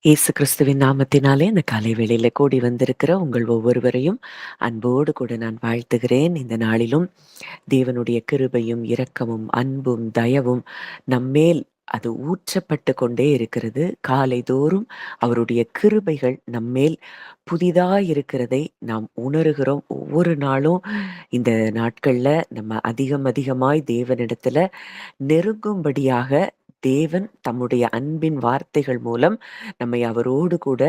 இயேசு கிறிஸ்துவின் நாமத்தினாலே இந்த காலை வேளையில கூடி வந்திருக்கிற உங்கள் ஒவ்வொருவரையும் அன்போடு கூட நான் வாழ்த்துகிறேன். இந்த நாளிலும் தேவனுடைய கிருபையும் இரக்கமும் அன்பும் தயவும் நம்மேல் அது ஊற்றப்பட்டு கொண்டே இருக்கிறது. காலைதோறும் அவருடைய கிருபைகள் நம்மேல் புதிதாய் இருக்கிறதை நாம் உணர்கிறோம். ஒவ்வொரு நாளும் இந்த நாட்கள்ல நம்ம அதிகமாய் தேவனிடத்துல நெருங்கும்படியாக தேவன் தம்முடைய அன்பின் வார்த்தைகள் மூலம் நம்மை அவரோடு கூட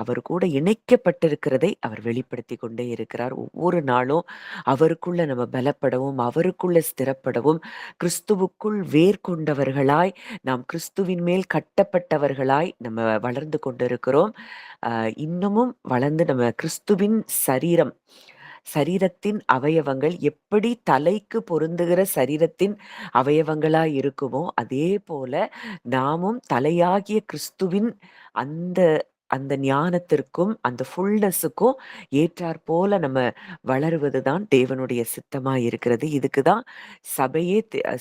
அவர் கூட இணைக்கப்பட்டிருக்கிறதை அவர் வெளிப்படுத்திக் கொண்டே இருக்கிறார். ஒவ்வொரு நாளும் அவருக்குள்ள நம்ம பலப்படவும், அவருக்குள்ள ஸ்திரப்படவும், கிறிஸ்துவுக்குள் வேர் கொண்டவர்களாய், நாம் கிறிஸ்துவின் மேல் கட்டப்பட்டவர்களாய் நம்ம வளர்ந்து கொண்டிருக்கிறோம். இன்னமும் வளர்ந்து நம்ம கிறிஸ்துவின் சரீரத்தின் அவயவங்கள் எப்படி தலைக்கு பொருந்துகிற சரீரத்தின் அவயவங்களாய் இருக்குமோ, அதே போல நாமும் தலையாகிய கிறிஸ்துவின் அந்த அந்த ஞானத்திற்கும் அந்த ஃபுல்னஸுக்கும் ஏற்றாற் போல நம்ம வளருவதுதான் தேவனுடைய சித்தமாய் இருக்கிறது. இதுக்கு தான்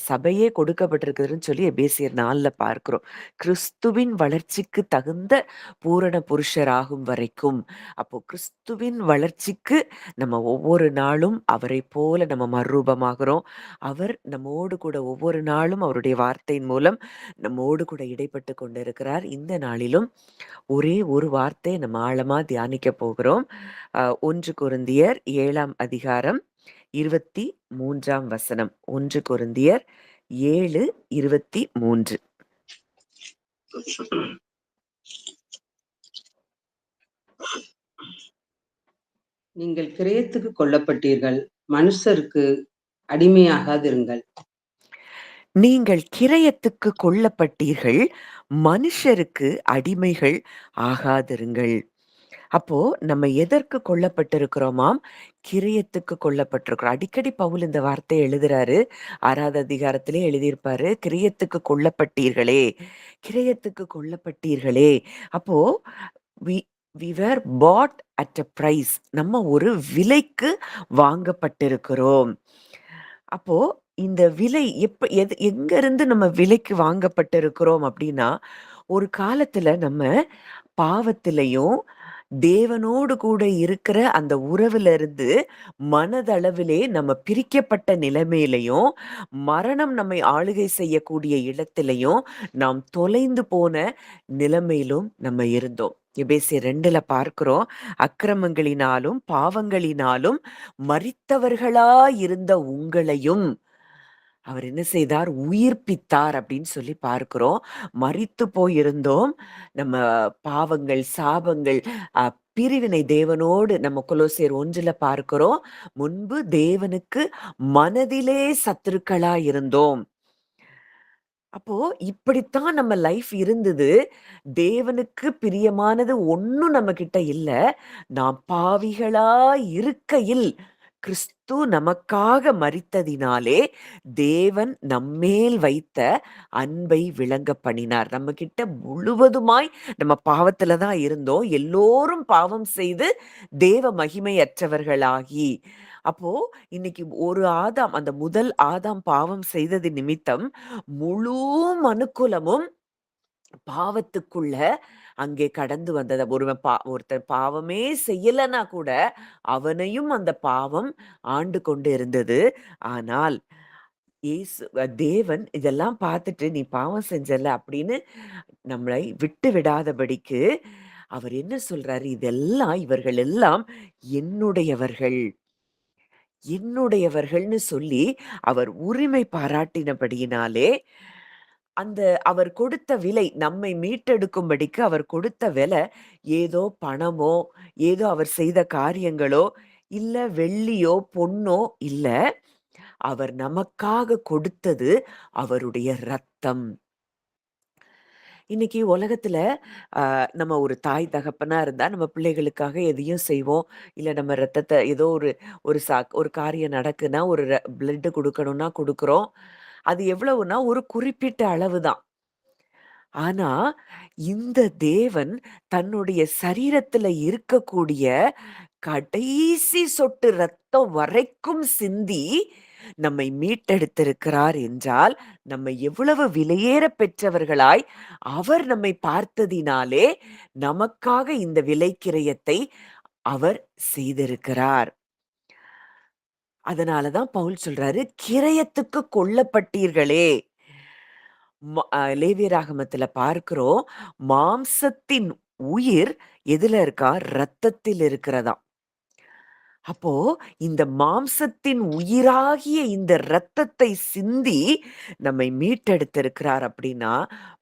சபையே கொடுக்கப்பட்டிருக்குதுன்னு சொல்லி எபேசியர் 4ல பார்க்கிறோம். கிறிஸ்துவின் வளர்ச்சிக்கு தகுந்த பூரண புருஷராகும் வரைக்கும். அப்போ கிறிஸ்துவின் வளர்ச்சிக்கு நம்ம ஒவ்வொரு நாளும் அவரை போல நம்ம மறுரூபமாகிறோம். அவர் நம்மோடு கூட ஒவ்வொரு நாளும் அவருடைய வார்த்தையின் மூலம் நம்மோடு கூட இடைப்பட்டு கொண்டிருக்கிறார். இந்த நாளிலும் ஒரே ஒரு வார்த்தை நம்ம ஆழமா தியானிக்க போகிறோம். 1 கொரிந்தியர் 7ஆம் அதிகாரம் 23ஆம் வசனம். 1 கொரிந்தியர் 7:23. நீங்கள் கிரயத்துக்கு கொல்லப்பட்டீர்கள், மனுஷருக்கு அடிமையாகாதிருங்கள். நீங்கள் கிரயத்துக்கு கொல்லப்பட்டீர்கள், மனுஷருக்கு அடிமைகள் ஆகாதிருங்கள். அப்போ நம்ம எதற்கு கொல்லப்பட்டிருக்கிறோமாம்? கிரயத்துக்கு கொல்லப்பட்டிருக்கிறோம். அடிக்கடி பவுல் இந்த வார்த்தையை எழுதுறாரு. 6வது அதிகாரத்திலே எழுதியிருப்பாரு, கிரயத்துக்கு கொல்லப்பட்டீர்களே, கிரயத்துக்கு கொல்லப்பட்டீர்களே. அப்போ we we were bought at a price. நம்ம ஒரு விலைக்கு வாங்கப்பட்டிருக்கிறோம். அப்போ இந்த விலை எங்க இருந்து நம்ம விலைக்கு வாங்கப்பட்டிருக்கிறோம் அப்படின்னா, ஒரு காலத்துல நம்ம பாவத்திலையும் தேவனோடு கூட இருக்கிற அந்த உறவுல இருந்து மனதளவிலே நம்ம பிரிக்கப்பட்ட நிலைமையிலையும், மரணம் நம்மை ஆளுகை செய்யக்கூடிய இடத்திலையும், நாம் தொலைந்து போன நிலைமையிலும் நம்ம இருந்தோம். எபேசியர் 2ல பார்க்கிறோம், அக்கிரமங்களினாலும் பாவங்களினாலும் மரித்தவர்களாயிருந்த உங்களையும் அவர் என்ன செய்தார்? உயிர்ப்பித்தார் அப்படின்னு சொல்லி பார்க்கிறோம். மரித்து போயிருந்தோம். நம்ம பாவங்கள், சாபங்கள், பிரிவினை தேவனோடு நம்ம கொலோசியர் 1ல பார்க்கிறோம். முன்பு தேவனுக்கு மனதிலே சத்துருக்களா இருந்தோம். அப்போ இப்படித்தான் நம்ம லைஃப் இருந்தது. தேவனுக்கு பிரியமானது ஒண்ணும் நம்ம கிட்ட இல்ல. நாம் பாவிகளா இருக்கையில் கிறிஸ்து நமக்காக மரித்ததினாலே தேவன் நம்மேல் வைத்த அன்பை விளங்க பண்ணினார். நம்ம கிட்ட முழுவதுமாய் நம்ம பாவத்துல தான் இருந்தோம். எல்லோரும் பாவம் செய்து தேவ மகிமையற்றவர்களாகி. அப்போ இன்னைக்கு ஒரு ஆதாம், அந்த முதல் ஆதாம் பாவம் செய்தது நிமித்தம் முழு மனுக்குலமும் பாவத்துக்குள்ள அங்கே கடந்து வந்தது. ஒருத்தன் பாவமே செய்யலன்னா கூட அவனையும் அந்த பாவம் ஆண்டு கொண்டு இருந்தது. ஆனால் தேவன் இதெல்லாம் பார்த்துட்டு, நீ பாவம் செஞ்சல அப்படின்னு நம்மளை விட்டு விடாதபடிக்கு அவர் என்ன சொல்றாரு? இவர்கள் எல்லாம் என்னுடையவர்கள், என்னுடையவர்கள்னு சொல்லி அவர் உரிமை பாராட்டினபடியினாலே, அந்த அவர் கொடுத்த விலை, நம்மை மீட்டெடுக்கும்படிக்கு அவர் கொடுத்த விலை, ஏதோ பணமோ, ஏதோ அவர் செய்த காரியங்களோ, இல்ல வெள்ளியோ, பொன்னோ இல்ல. அவர் நமக்காக கொடுத்தது அவருடைய ரத்தம். இன்னைக்கு உலகத்துல நம்ம ஒரு தாய் தகப்பனா இருந்தா நம்ம பிள்ளைகளுக்காக எதையும் செய்வோம். இல்ல நம்ம ரத்தத்தை ஏதோ ஒரு ஒரு ஒரு காரியம் நடக்குன்னா ஒரு பிளட் கொடுக்கணும்னா கொடுக்குறோம். அது எவ்வளவுன்னா ஒரு குறிப்பிட்ட அளவு தான். ஆனா இந்த தேவன் தன்னுடைய சரீரத்துல இருக்கக்கூடிய கடைசி சொட்டு ரத்தம் வரைக்கும் சிந்தி நம்மை மீட்டெடுத்திருக்கிறார் என்றால், நம்மை எவ்வளவு விலையேற பெற்றவர்களாய் அவர் நம்மை பார்த்ததினாலே, நமக்காக இந்த விலைக்கிரயத்தை அவர் செய்திருக்கிறார். அதனால தான் பவுல் சொல்றாரு, "கிரயத்துக்கு கொல்லப்பட்டீர்களே." லேவியராகமத்துல பார்க்கிறோம், மாம்சத்தின் உயிர் எதுல இருக்கா? இரத்தத்தில் இருக்கிறதாம். அப்போ இந்த மாம்சத்தின் உயிராகிய இந்த இரத்தத்தை சிந்தி நம்மை மீட்டெடுத்திருக்கிறார் அப்படின்னா,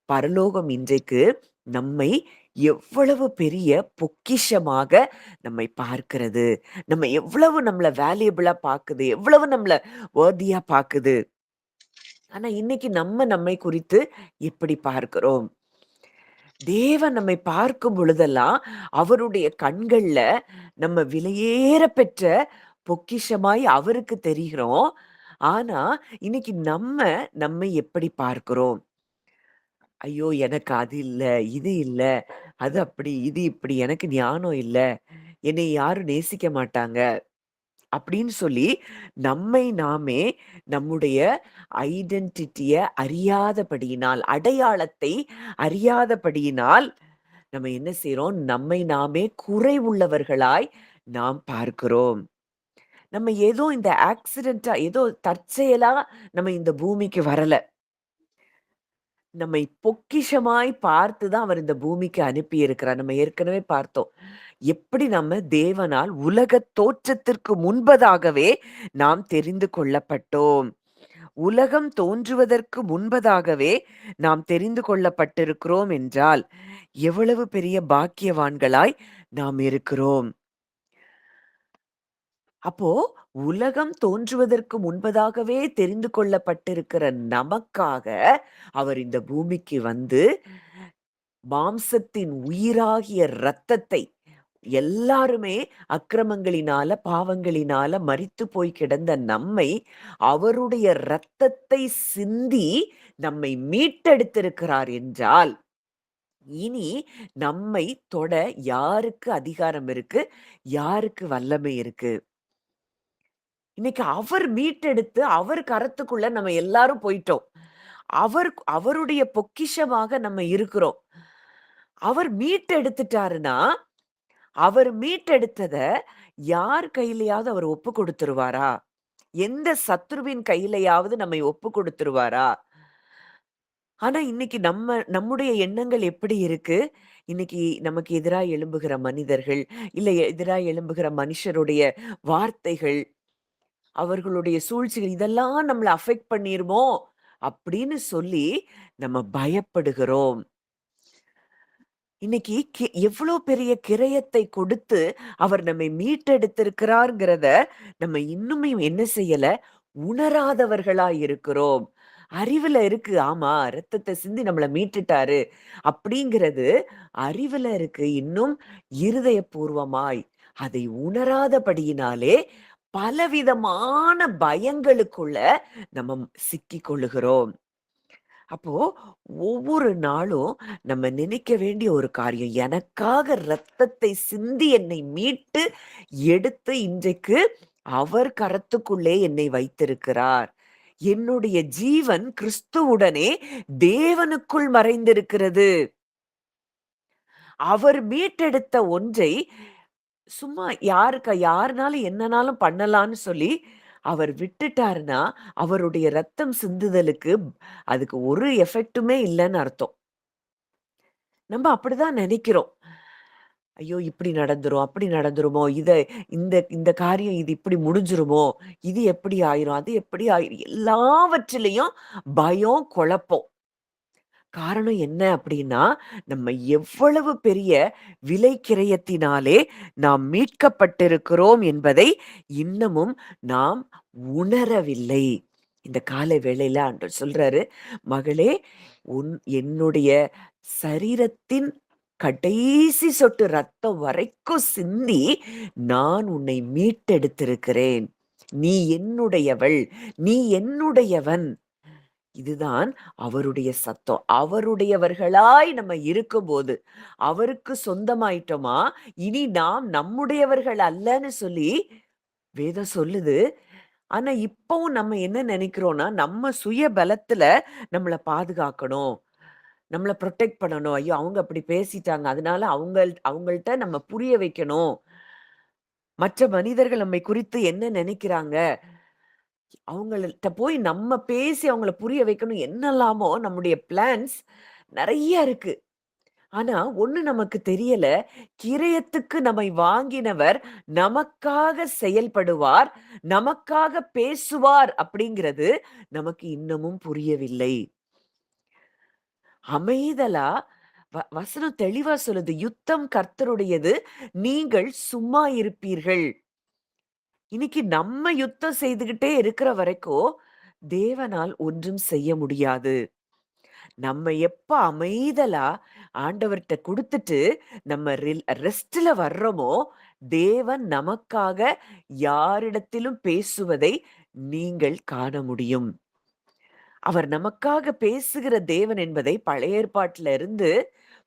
பரலோகம் இன்றைக்கு நம்மை எவ்வளவு பெரிய பொக்கிஷமாக நம்மை பார்க்கிறது. நம்ம எவ்வளவு நம்மள வேல்யூபிளா பாக்குது, எவ்வளவு நம்மள வொர்தியா பாக்குது. ஆனா இன்னைக்கு நம்ம நம்மை குறித்து எப்படி பார்க்கிறோம்? தேவன் நம்மை பார்க்கும் பொழுதெல்லாம் அவருடைய கண்கள்ல நம்ம விலையேற பெற்ற பொக்கிஷமாய் அவருக்கு தெரிகிறோம். ஆனா இன்னைக்கு நம்ம நம்மை எப்படி பார்க்கிறோம்? ஐயோ! எனக்கு அது இல்ல, இது இல்ல, அது அப்படி, இது இப்படி, எனக்கு ஞானம் இல்ல, என்னை யாரும் நேசிக்க மாட்டாங்க. அப்படின்னு சொல்லி நம்மை நாமே நம்முடைய ஐடென்டிட்டிய அறியாதபடியினால், அடையாளத்தை அறியாதபடியினால் நம்ம என்ன செய்றோம்? நம்மை நாமே குறைவுள்ளவர்களாய் நாம் பார்க்கிறோம். நம்ம ஏதோ இந்த ஆக்சிடென்ட்டா ஏதோ தற்செயலா நம்ம இந்த பூமிக்கு வரல. நம்மை பொக்கிஷமாய் பார்த்து தான் அவர் இந்த பூமிக்கு அனுப்பி இருக்கிறார். நம்ம ஏற்கனவே பார்த்தோம். எப்படி நம்ம தேவனால் உலகத் தோற்றத்திற்கு முன்பதாகவே நாம் தெரிந்து கொள்ளப்பட்டோம். உலகம் தோன்றுவதற்கு முன்பதாகவே நாம் தெரிந்து கொள்ளப்பட்டிருக்கிறோம் என்றால், எவ்வளவு பெரிய பாக்கியவான்களாய் நாம் இருக்கிறோம். அப்போ உலகம் தோன்றுவதற்கு முன்பதாகவே தெரிந்து கொள்ளப்பட்டிருக்கிற நமக்காக அவர் இந்த பூமிக்கு வந்து மாம்சத்தின் உயிராகிய இரத்தத்தை எல்லாருமே அக்கிரமங்களினால, பாவங்களினால மரித்து போய் கிடந்த நம்மை அவருடைய இரத்தத்தை சிந்தி நம்மை மீட்டெடுத்திருக்கிறார் என்றால், இனி நம்மை தொட யாருக்கு அதிகாரம் இருக்கு? யாருக்கு வல்லமை இருக்கு? இன்னைக்கு அவர் மீட்டெடுத்து அவர் கரத்துக்குள்ள நம்ம எல்லாரும் போயிட்டோம். அவருடைய பொக்கிஷமாக நம்ம இருக்கிறோம். அவர் மீட்டெடுத்துட்டாருன்னா, அவர் மீட்டெடுத்தத யார் கையிலயாவது அவர் ஒப்பு கொடுத்துருவாரா? எந்த சத்துருவின் கையிலயாவது நம்மை ஒப்பு கொடுத்துருவாரா? ஆனா இன்னைக்கு நம்முடைய எண்ணங்கள் எப்படி இருக்கு? இன்னைக்கு நமக்கு எதிரா எழும்புகிற மனிதர்கள், இல்ல எதிரா எழும்புகிற மனுஷருடைய வார்த்தைகள், அவர்களுடைய சூழ்ச்சிகள் இதெல்லாம் நம்மள அஃபெக்ட் பண்ணிருமோ? அப்படின்னு சொல்லி நம்ம பயப்படுகிறோம். இன்னைக்கு எவ்ளோ பெரிய கிரயத்தை கொடுத்து அவர் நம்மை மீட்டெடுத்திருக்கிறார்ங்கிறத நம்ம இன்னுமே என்ன செய்யல? உணராதவர்களா இருக்கிறோம். அறிவுல இருக்கு. ஆமா, ரத்தத்த சிந்தி நம்மள மீட்டுட்டாரு. அப்படிங்கிறது அறிவுல இருக்கு. இன்னும் இருதயபூர்வமாய் அதை உணராதபடியினாலே பலவிதமான பயங்களுக்குள்ள நம்ம சிக்கிக் கொள்ளுகிறோம். அப்போ ஒவ்வொரு நாளும் நம்ம நினைக்க வேண்டிய ஒரு காரியம், எனக்காக இரத்தத்தை சிந்தி என்னை மீட்டு எடுத்து இன்றைக்கு அவர் கரத்துக்குள்ளே என்னை வைத்திருக்கிறார். என்னுடைய ஜீவன் கிறிஸ்துவுடனே தேவனுக்குள் மறைந்திருக்கிறது. அவர் மீட்டெடுத்த ஒன்றை சும்மா யாருனாலும் என்னனாலும் பண்ணலான்னு சொல்லி அவர் விட்டுட்டாருன்னா, அவருடைய ரத்தம் சிந்துதலுக்கு அதுக்கு ஒரு எஃபெக்ட்டுமே இல்லன்னு அர்த்தம். நம்ம அப்படிதான் நெனைக்கிறோம். ஐயோ! இப்படி நடந்துரும், அப்படி நடந்துருமோ, இந்த இந்த காரியம் இது இப்படி முடிஞ்சிருமோ, இது எப்படி ஆயிரும், அது எப்படி ஆயிரும், எல்லாவற்றிலயும் பயம், குழப்பம். காரணம் என்ன அப்படின்னா, நம்ம எவ்வளவு பெரிய விலை கிரயத்தினாலே நாம் மீட்கப்பட்டிருக்கிறோம் என்பதை இன்னமும் நாம் உணரவில்லை. இந்த காலை வேளையில ஆண்டவர் சொல்றாரு, "மகளே, என்னுடைய சரீரத்தின் கடைசி சொட்டு ரத்தம் வரைக்கும் சிந்தி, நான் உன்னை மீட்டெடுத்திருக்கிறேன். நீ என்னுடையவள், நீ என்னுடையவன்." இதுதான் அவருடைய சத்தம். அவருடையவர்களாய் நம்ம இருக்கும்போது, அவருக்கு சொந்தமாயிட்டோமா, இனி நாம் நம்முடையவர்கள் அல்லன்னு சொல்லி வேதம் சொல்லுது. ஆனா இப்பவும் நம்ம என்ன நினைக்கிறோம்னா, நம்ம சுய பலத்துல நம்மள பாதுகாக்கணும். நம்மள புரொடெக்ட் பண்ணணும். ஐயோ! அவங்க அப்படி பேசிட்டாங்க. அதனால அவங்கள்ட்ட நம்ம புரிய வைக்கணும். மற்ற மனிதர்கள் நம்மை குறித்து என்ன நினைக்கிறாங்க? அவங்கள்ட்ட போய் நம்ம பேசி அவங்கள புரிய வைக்கணும். என்னலாமோ நம்முடைய பிளான்ஸ் நெறைய இருக்கு. ஆனா, ஒண்ணு நமக்கு தெரியல. கிரயத்துக்கு நம்மை வாங்கினவர் நமக்காக செயல்படுவார், நமக்காக பேசுவார் அப்படிங்கிறது நமக்கு இன்னமும் புரியவில்லை. அமைதலா வசனம் தெளிவா சொல்லுது. யுத்தம் கர்த்தருடையது. நீங்கள் சும்மா இருப்பீர்கள். இன்னைக்கு நம்ம யுத்தம் செய்துகிட்டே இருக்கிற வரைக்கும், தேவனால் ஒன்றும் செய்ய முடியாது. நம்ம எப்ப அமைதலா ஆண்டவர்ட்ட குடுத்துட்டு, நம்ம ரெஸ்ட்ல வர்றோமோ, தேவன் நமக்காக யாரிடத்திலும் பேசுவதை நீங்கள் காண முடியும். அவர் நமக்காக பேசுகிற தேவன் என்பதை பழைய ஏற்பாட்டுல இருந்து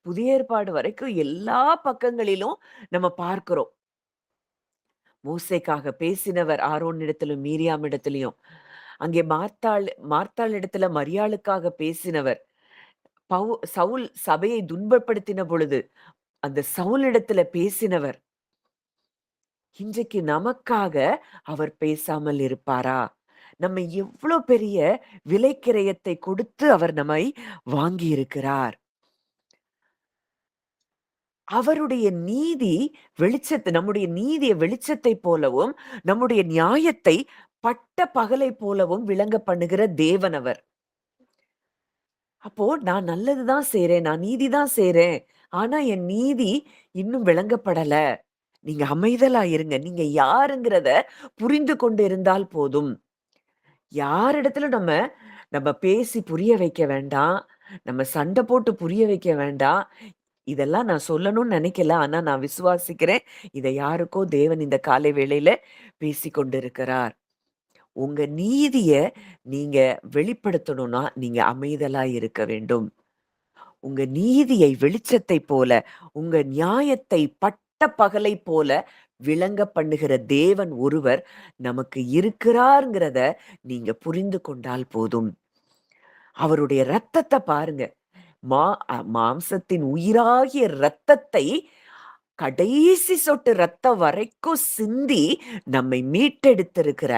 புதிய ஏற்பாடு வரைக்கும் எல்லா பக்கங்களிலும் நம்ம பார்க்கிறோம். மோசேக்காக பேசினவர் ஆரோனிடத்திலும், மீரியாமிடத்திலும். அங்கே மார்த்தாள் இடத்துல மரியாளுக்காக பேசினவர். சவுல் சபையை துன்பப்படுத்தின பொழுது, அந்த சவுலிடத்துல பேசினவர். இன்றைக்கு நமக்காக அவர் பேசாமல் இருப்பாரா? நம்ம எவ்ளோ பெரிய விலைக்கிரயத்தை கொடுத்து அவர் நம்மை வாங்கியிருக்கிறார். அவருடைய நீதி நம்முடைய நீதிய வெளிச்சத்தைப் போலவும், நம்முடைய நியாயத்தை பட்ட பகலைப் போலவும் விளங்க பண்ணுகிற தேவன் அவர். அப்போ நான் நல்லது தான் செய்றேன். நான் நீதி தான் செய்றேன். ஆனா என் நீதி இன்னும் விளங்கப்படல. நீங்க அமைதலா இருங்க. நீங்க யாருங்கிறத புரிந்து கொண்டு இருந்தால் போதும். யாரிடத்திலும் நம்ம நம்ம பேசி புரிய வைக்க வேண்டாம். நம்ம சண்டை போட்டு புரிய வைக்க வேண்டாம். இதெல்லாம் நான் சொல்லணும்னு நினைக்கல. ஆனா நான் விசுவாசிக்கிறேன். இத யாருக்கோ தேவன் இந்த காலை வேளையில பேசிக் கொண்டிருக்கிறார். உங்க நீதிய நீங்க வெளிப்படுத்தணும்னா, நீங்க அமைதலா இருக்க வேண்டும். உங்க நீதியை வெளிச்சத்தைப் போல, உங்க நியாயத்தை பட்ட பகலைப் போல விளங்க பண்ணுகிற தேவன் ஒருவர் நமக்கு இருக்கிறார்ங்கிறத நீங்க புரிந்து கொண்டால் போதும். அவருடைய இரத்தத்த பாருங்க. மாம்சத்தின் உயிராகிய இரத்தத்தை கடைசி சொட்டு ரத்தம் வரைக்கும் சிந்தி நம்மை மீட்டெடுத்திருக்கிற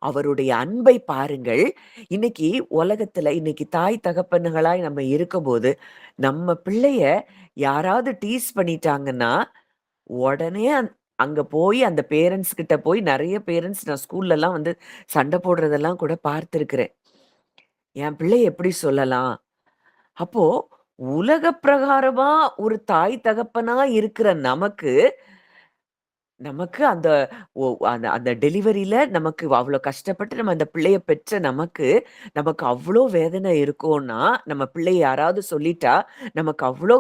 அவருடைய அன்பை பாருங்கள். இன்னைக்கு உலகத்துல இன்னைக்கு தாய் தகப்பனுகளாய் நம்ம இருக்கும்போது, நம்ம பிள்ளைய யாராவது டீஸ் பண்ணிட்டாங்கன்னா, உடனே அங்க போய் அந்த பேரண்ட்ஸ் கிட்ட போய் நெறைய பேரண்ட்ஸ் நான் ஸ்கூல்லலாம் வந்து சண்டை போடுறதெல்லாம் கூட பார்த்திருக்கிறேன். என் பிள்ளைய எப்படி சொல்லலாம்? அப்போ உலக பிரகாரமா ஒரு தாய் தகப்பனா இருக்கிற நமக்கு, நமக்கு அந்த அந்த அந்த டெலிவரில நமக்கு அவ்ளோ கஷ்டப்பட்டு நம்ம அந்த பிள்ளைய பெற்ற நமக்கு, நமக்கு அவ்ளோ வேதனை இருக்கும்னா, நம்ம பிள்ளைய யாராவது சொல்லிட்டா, நமக்கு அவ்ளோ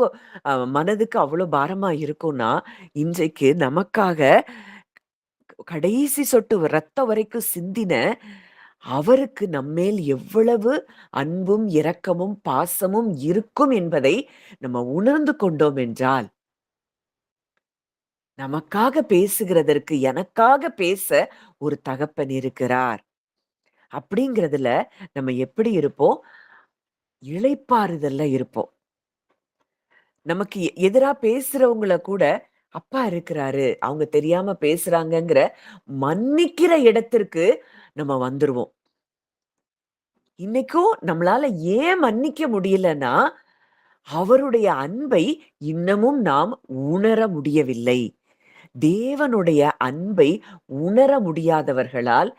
மனதுக்கு அவ்ளோ பாரமா இருக்கும்னா, இன்றைக்கு நமக்காக கடைசி சொட்டு ரத்தம் வரைக்கும் சிந்தின அவருக்கு நம்மேல் எவ்வளவு அன்பும், இரக்கமும், பாசமும் இருக்கும் என்பதை நம்ம உணர்ந்து கொண்டோம் என்றால், நமக்காக பேசுகிறதற்கு, எனக்காக பேச ஒரு தகப்பன் இருக்கிறார். அப்படிங்கிறதுல நம்ம எப்படி இருப்போம்? இளைப்பாறுதல்ல இருப்போம். நமக்கு எதிரா பேசுறவங்கள கூட, அப்பா இருக்கிறாரு. அவங்க தெரியாம பேசுறாங்கங்கிற மன்னிக்கிற இடத்திற்கு நம்ம வந்துருவோம். இன்னைக்கும் நம்மளால ஏன் மன்னிக்க முடியலன்னா, அவருடைய அன்பை இன்னமும் நாம் உணர முடியவில்லை. தேவனுடைய அன்பை உணர முடியாதவர்களால்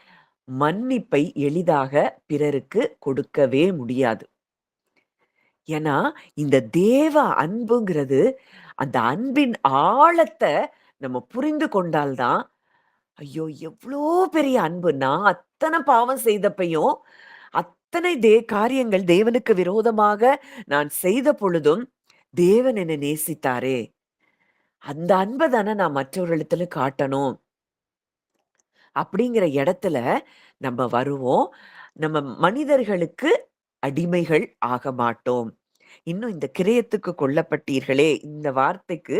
மன்னிப்பை எளிதாக பிறருக்கு கொடுக்கவே முடியாது. ஏன்னா, இந்த தேவ அன்புங்கிறது, அந்த அன்பின் ஆழத்த நம்ம புரிந்து கொண்டால் தான், ஐயோ! எவ்ளோ பெரிய அன்பு. நான் அத்தன பாவம் செய்தப்பயும், அத்தனை காரியங்கள் தேவனுக்கு விரோதமாக நான் செய்த பொழுதும், தேவன் என்னை நேசித்தாரே! அந்த அன்ப தானே நான் மற்றவர்களிடத்துல காட்டணும். அப்படிங்கிற இடத்துல நம்ம வருவோம். நம்ம மனிதர்களுக்கு அடிமைகள் ஆக மாட்டோம். இன்னும் இந்த கிரயத்துக்கு கொல்லப்பட்டீர்களே! இந்த வார்த்தைக்கு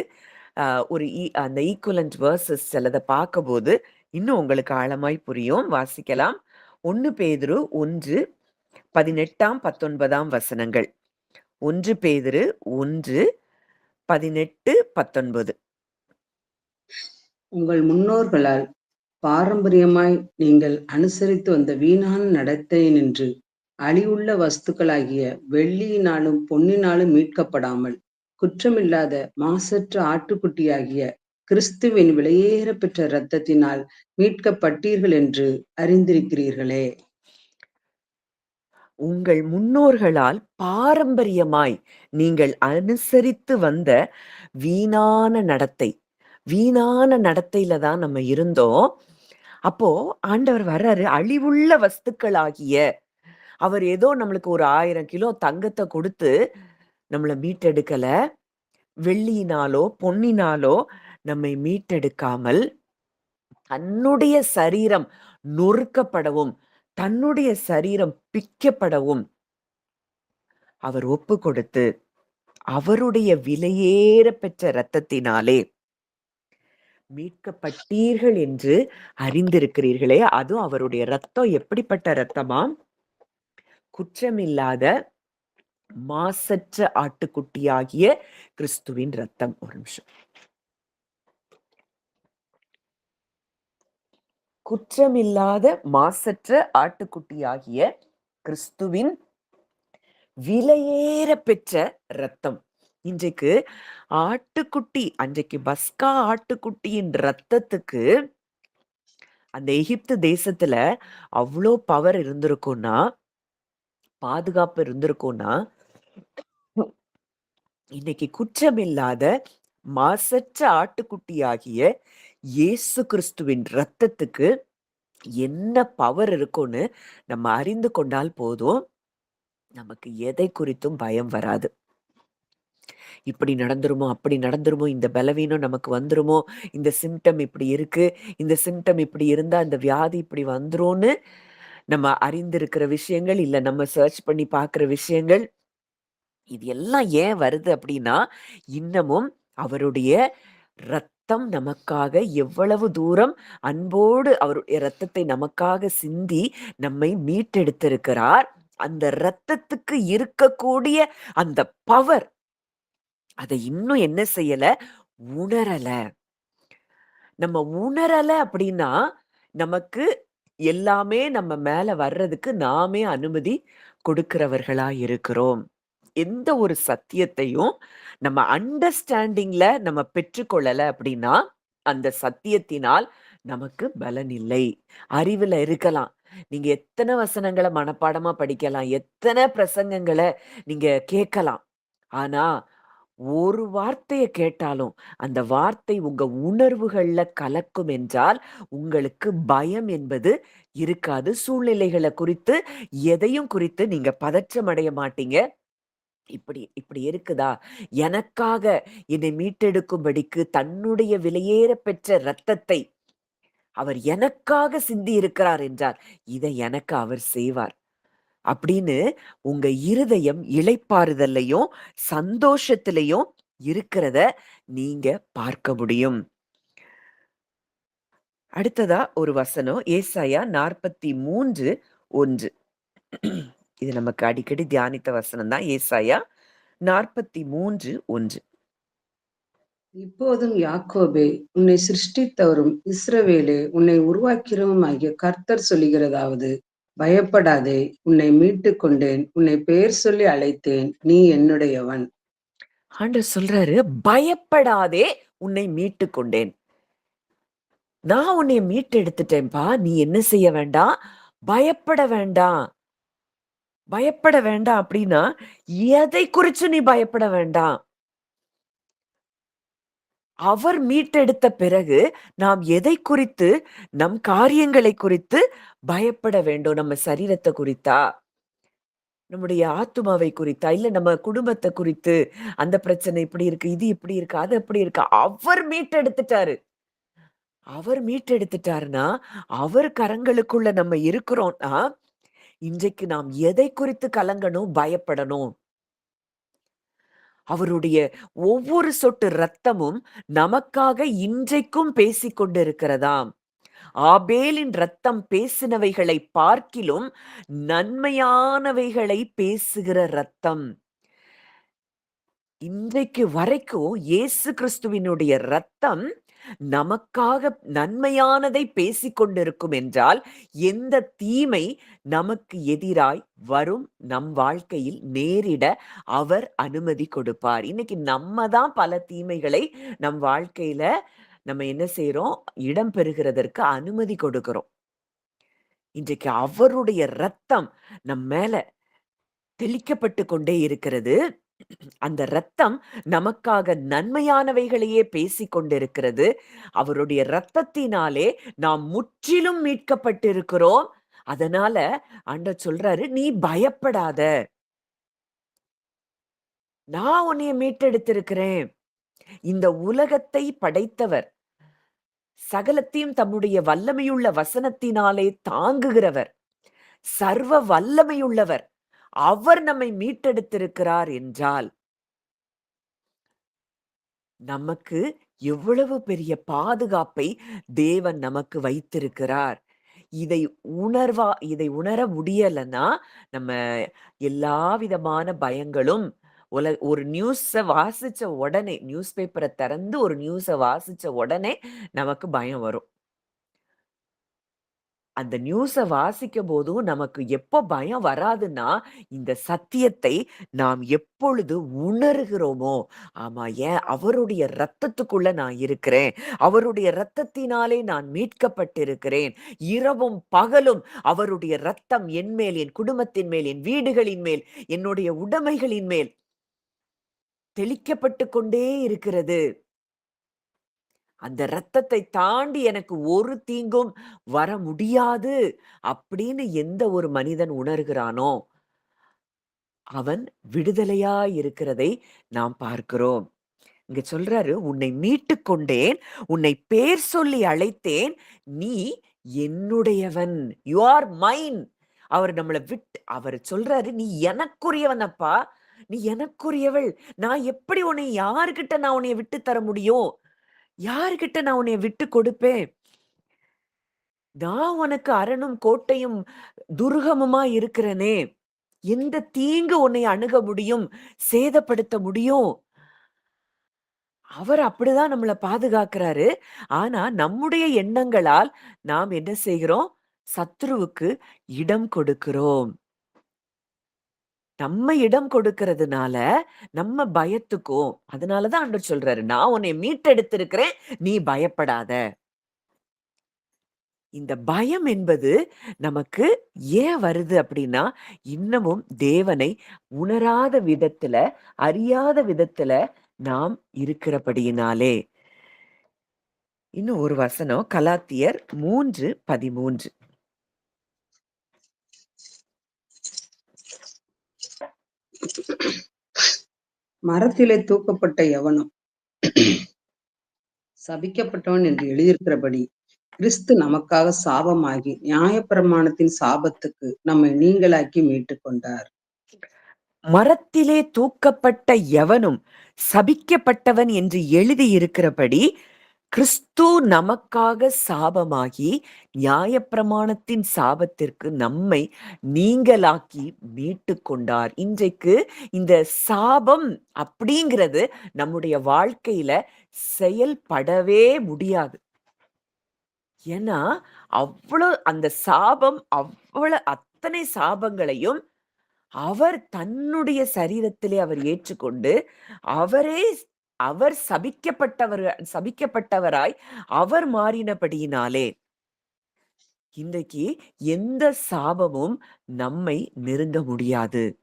அ ஒரு அந்த ஈக்வலன்ட் வெர்சஸ் சிலத பார்க்கும்போது, இன்னும் உங்களுக்கு ஆழமாய் புரியும். வாசிக்கலாம். 1 பேதுரு 1, 18, 19 வசனங்கள். 1 பேதுரு 1, 18, 19. உங்கள் முன்னோர்களால் பாரம்பரியமாய் நீங்கள் அனுசரித்து வந்த வீணான நடத்தையினின்று அழிவுள்ள வஸ்துக்களாகிய வெள்ளியினாலும் பொன்னினாலும் மீட்கப்படாமல் குற்றமில்லாத மாசற்ற ஆட்டுக்குட்டியாகிய கிறிஸ்துவின் விலையேற பெற்ற இரத்தத்தினால் மீட்கப்பட்டீர்கள் என்று அறிந்திருக்கிறீர்களே. உங்கள் முன்னோர்களால் பாரம்பரியமாய் நீங்கள் அனுசரித்து வந்த வீணான நடத்தை. வீணான நடத்தையில தான் நம்ம இருந்தோம். அப்போ ஆண்டவர் வர்றாரு, அழிவுள்ள வஸ்துக்களாகிய அவர் ஏதோ நம்மளுக்கு ஒரு 1000 கிலோ தங்கத்தை கொடுத்து நம்மளை மீட்டெடுக்கல. வெள்ளியினாலோ பொன்னினாலோ நம்மை மீட்டெடுக்காமல் தன்னுடைய சரீரம் நொறுக்கப்படவும் தன்னுடைய சரீரம் பிக்கப்படவும் அவர் ஒப்பு கொடுத்து அவருடைய விலையேற பெற்ற இரத்தத்தினாலே மீட்கப்பட்டீர்கள் என்று அறிந்திருக்கிறீர்களே. அதுவும் அவருடைய ரத்தம் எப்படிப்பட்ட ரத்தமாம்? குற்றமில்லாத மாசற்ற ஆட்டுக்குட்டியாகிய கிறிஸ்துவின் ரத்தம். ஒரு நிமிஷம். குற்றமில்லாத மாசற்ற ஆட்டுக்குட்டியாகிய கிறிஸ்துவின் விலையேற பெற்ற ரத்தம். இன்றைக்கு ஆட்டுக்குட்டி, அன்றைக்கு பஸ்கா ஆட்டுக்குட்டியின் ரத்தத்துக்கு அந்த எகிப்து தேசத்துல அவ்வளோ பவர் இருந்திருக்கும்னா, பாதுகாப்பு இருந்திருக்கும்னா, இன்னைக்கு குற்றமில்லாத மாசற்ற ஆட்டுக்குட்டியாகிய இயேசு கிறிஸ்துவின் ரத்தத்துக்கு என்ன பவர் இருக்கும்னு நம்ம அறிந்து கொண்டால் போதும், நமக்கு எதை குறித்தும் பயம் வராது. இப்படி நடந்துருமோ, அப்படி நடந்துருமோ, இந்த பலவீனம் நமக்கு வந்துருமோ, இந்த சிம்டம் இப்படி இருக்கு, இந்த சிம்டம் இப்படி இருந்தா இந்த வியாதி இப்படி வந்துரும்னு நம்ம அறிந்திருக்கிற விஷயங்கள், இல்ல நம்ம சர்ச் பண்ணி பார்க்கிற விஷயங்கள், இது எல்லாம் ஏன் வருது அப்படின்னா, இன்னமும் அவருடைய ரத்தம் நமக்காக எவ்வளவு தூரம் அன்போடு அவருடைய ரத்தத்தை நமக்காக சிந்தி நம்மை மீட்டெடுத்திருக்கிறார். அந்த ரத்தத்துக்கு இருக்கக்கூடிய அந்த பவர், அதை இன்னும் என்ன செய்யல? உணரல. நம்ம உணரல அப்படின்னா, நமக்கு எல்லாமே நம்ம மேல வர்றதுக்கு நாமே அனுமதி கொடுக்கிறவர்களா இருக்கிறோம். எந்த ஒரு சத்தியத்தையும் நம்ம அண்டர்ஸ்டாண்டிங்ல நம்ம பெற்றுக்கொள்ளல அப்படின்னா, அந்த சத்தியத்தினால் நமக்கு பலன் இல்லை. அறிவுல இருக்கலாம். நீங்க எத்தனை வசனங்களை மனப்பாடமா படிக்கலாம், எத்தனை பிரசங்கங்களை நீங்க கேட்கலாம். ஆனா ஒரு வார்த்தைய கேட்டாலும் அந்த வார்த்தை உங்க உணர்வுகள்ல கலக்கும் என்றால் உங்களுக்கு பயம் என்பது இருக்காது. சூழ்நிலைகளை குறித்து எதையும் குறித்து நீங்க பதற்றம் அடைய மாட்டீங்க. இப்படி இப்படி இருக்குதா, எனக்காக என்னை மீட்டெடுக்கும்படிக்கு தன்னுடைய விலையேற பெற்ற இரத்தத்தை அவர் எனக்காக சிந்தி இருக்கிறார் என்றார், இதை எனக்கு அவர் செய்வார் அப்படின்னு உங்க இருதயம் இளைப்பாறுதல்லையும் சந்தோஷத்திலையும் இருக்கிறத நீங்க பார்க்க முடியும். அடுத்ததா ஒரு வசனம், ஏசாயா 43:1. இது நமக்கு அடிக்கடி தியானித்த வசனம் தான். ஏசாயா 43:1. இப்போதும் யாக்கோபே, உன்னை சிருஷ்டித்தவரும் இஸ்ரவேலே, உன்னை உருவாக்கிறவும் ஆகிய கர்த்தர் சொல்லுகிறதாவது, பயப்படாதே, உன்னை மீட்டுக் கொண்டேன், உன்னை பெயர் சொல்லி அழைத்தேன், நீ என்னுடையவன். ஆண்டவர் சொல்றாரு, பயப்படாதே, உன்னை மீட்டு கொண்டேன். நான் உன்னை மீட்டு எடுத்துட்டேன்பா. நீ என்ன செய்ய வேண்டாம்? பயப்பட வேண்டாம். பயப்பட வேண்டாம் அப்படின்னா எதை குறிச்சு நீ பயப்பட வேண்டாம். அவர் மீட்டெடுத்த பிறகு நாம் எதை குறித்து, நம் காரியங்களை குறித்து பயப்பட வேண்டும்? நம்ம சரீரத்தை குறித்தா, நம்முடைய ஆத்துமாவை குறித்தா, இல்ல நம்ம குடும்பத்தை குறித்து, அந்த பிரச்சனை இப்படி இருக்கு, இது இப்படி இருக்கு, அது அப்படி இருக்கு. அவர் மீட்டெடுத்துட்டாரு. அவர் மீட்டெடுத்துட்டாருன்னா, அவர் கரங்களுக்குள்ள நம்ம இருக்கிறோம்னா, இன்றைக்கு நாம் எதை குறித்து கலங்கணும், பயப்படணும்? அவருடைய ஒவ்வொரு சொட்டு ரத்தமும் நமக்காக இன்றைக்கும் பேசிக் கொண்டிருக்கிறதாம். ஆபேலின் இரத்தம் பேசினவைகளை பார்க்கிலும் நன்மையானவைகளை பேசுகிற இரத்தம். இன்றைக்கு வரைக்கும் இயேசு கிறிஸ்துவினுடைய இரத்தம் நமக்காக நன்மையானதை பேசிக் கொண்டிருக்கும் என்றால், எந்த தீமை நமக்கு எதிராய் வரும் நம் வாழ்க்கையில் நேரிட அவர் அனுமதி கொடுப்பார். இன்னைக்கு நம்ம தான் பல தீமைகளை நம் வாழ்க்கையில நம்ம என்ன செய்றோம்? இடம் பெறுகிறதற்கு அனுமதி கொடுக்கிறோம். இன்றைக்கு அவருடைய இரத்தம் நம் மேல தெளிக்கப்பட்டு கொண்டே இருக்கிறது. அந்த இரத்தம் நமக்காக நன்மையானவைகளையே பேசிக் கொண்டிருக்கிறது. அவருடைய இரத்தத்தினாலே நாம் முற்றிலும் மீட்கப்பட்டிருக்கிறோம். அதனால ஆண்டவர் சொல்றாரு, "நீ பயப்படாத. நான் உன்னைய மீட்டெடுத்திருக்கிறேன்." இந்த உலகத்தை படைத்தவர், சகலத்தையும் தம்முடைய வல்லமையுள்ள வசனத்தினாலே தாங்குகிறவர், சர்வ வல்லமையுள்ளவர். அவர் நம்மை மீட்டெடுத்திருக்கிறார் என்றால், நமக்கு எவ்வளவு பெரிய பாதுகாப்பை தேவன் நமக்கு வைத்திருக்கிறார். இதை உணர முடியலன்னா, நம்ம எல்லா விதமான பயங்களும் ஒரு நியூஸ வாசிச்ச உடனே, நியூஸ் பேப்பர திறந்து ஒரு நியூஸ வாசிச்ச உடனே நமக்கு பயம் வரும். அந்த நியூஸ வாசிக்கும்போதும் நமக்கு எப்போ பயம் வராதுன்னா, இந்த சத்தியத்தை நாம் எப்பொழுது உணர்கிறோமோ, ஆமா, ஏன் அவருடைய இரத்தத்துக்குள்ள நான் இருக்கிறேன். அவருடைய இரத்தத்தினாலே நான் மீட்கப்பட்டிருக்கிறேன். இரவும் பகலும் அவருடைய இரத்தம் என்மேல், என் குடும்பத்தின் மேல், என் வீடுகளின் மேல், என்னுடைய உடைமைகளின் மேல் தெளிக்கப்பட்டு கொண்டே இருக்கிறது. அந்த இரத்தத்தை தாண்டி எனக்கு ஒரு தீங்கும் வர முடியாது அப்படின்னு எந்த ஒரு மனிதன் உணர்கிறானோ, அவன் விடுதலையாய் இருக்கிறதை நாம் பார்க்கிறோம். இங்க சொல்றாரு, "உன்னை மீட்டுக் கொண்டேன், உன்னை பேர் சொல்லி அழைத்தேன், நீ என்னுடையவன். யூ ஆர் மைன்." அவர் சொல்றாரு, "நீ எனக்குரியவன் அப்பா, நீ எனக்குரியவள். நான் உன்னைய விட்டு தர முடியும்? யாருகிட்ட நான் உன்னைய விட்டு கொடுப்பேன்? நான் உனக்கு அரணும் கோட்டையும் துர்கமுமா இருக்கிறனே. எந்த தீங்கு உன்னை அணுக முடியும்? சேதப்படுத்த முடியும்?" அவர் அப்படிதான் நம்மள பாதுகாக்கிறாரு. ஆனா, நம்முடைய எண்ணங்களால் நாம் என்ன செய்கிறோம்? சத்துருவுக்கு இடம் கொடுக்கிறோம். நம்ம இடம் கொடுக்கிறதுனால, நம்ம பயத்துக்கும் அதனால தான் ஆண்டவர் சொல்றாரு, "நான் உன்னை மீட்டெடுத்திருக்கிறேன். நீ பயப்படாத." இந்த பயம் என்பது நமக்கு ஏன் வருது அப்படின்னா, இன்னமும் தேவனை உணராத விதத்துல, அறியாத விதத்துல நாம் இருக்கிறபடியினாலே. இன்னும் ஒரு வசனம், கலாத்தியர் 3:13. மரத்திலே தூக்கப்பட்ட எவனும் சபிக்கப்பட்டவன் என்று எழுதியிருக்கிறபடி, கிறிஸ்து நமக்காக சாபமாகி நியாயப்பிரமாணத்தின் சாபத்துக்கு நம்மை நீங்களாக்கி மீட்டுக் கொண்டார். மரத்திலே தூக்கப்பட்ட எவனும் சபிக்கப்பட்டவன் என்று எழுதியிருக்கிறபடி, கிறிஸ்து நமக்காக சாபமாகி நியாயப்பிரமாணத்தின் சாபத்திற்கு நம்மை நீங்களாக்கி மீட்டுக் கொண்டார். இன்றைக்கு இந்த சாபம் அப்படிங்கிறது நம்முடைய வாழ்க்கையில செயல்படவே முடியாது. ஏன்னா, அத்தனை சாபங்களையும் அவர் தன்னுடைய சரீரத்திலே அவர் ஏற்றுக்கொண்டு, அவரே அவர் சபிக்கப்பட்டவராய் அவர் மாறினபடியினாலே, இன்றைக்கு எந்த சாபமும் நம்மை நெருங்க முடியாது.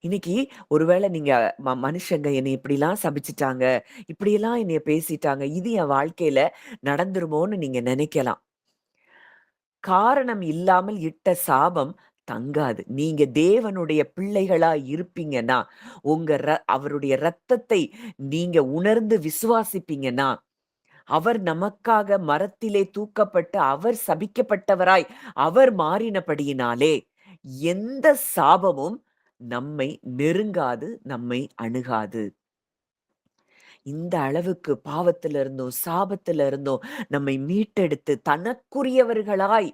இன்னைக்கு ஒருவேளை நீங்க மனுஷங்க என்னை இப்படிலாம் சபிச்சுட்டாங்க, இப்படியெல்லாம் என்னைய பேசிட்டாங்க, இது என் வாழ்க்கையில நடந்துருமோன்னு நீங்க நினைக்கலாம். காரணம் இல்லாமல் இட்ட சாபம் தங்காது. நீங்க தேவனுடைய பிள்ளைகளா இருப்பீங்கன்னா, அவருடைய இரத்தத்தை நீங்க உணர்ந்து விசுவாசிப்பீங்கன்னா, அவர் நமக்காக மரத்திலே தூக்கப்பட்டு, அவர் சபிக்கப்பட்டவராய் அவர் மாறினபடியினாலே, எந்த சாபமும் நம்மை நெருங்காது, நம்மை அணுகாது. இந்த அளவுக்கு பாவத்துல இருந்தும், சாபத்துல இருந்தும் நம்மை மீட்டெடுத்து தனக்குரியவர்களாய்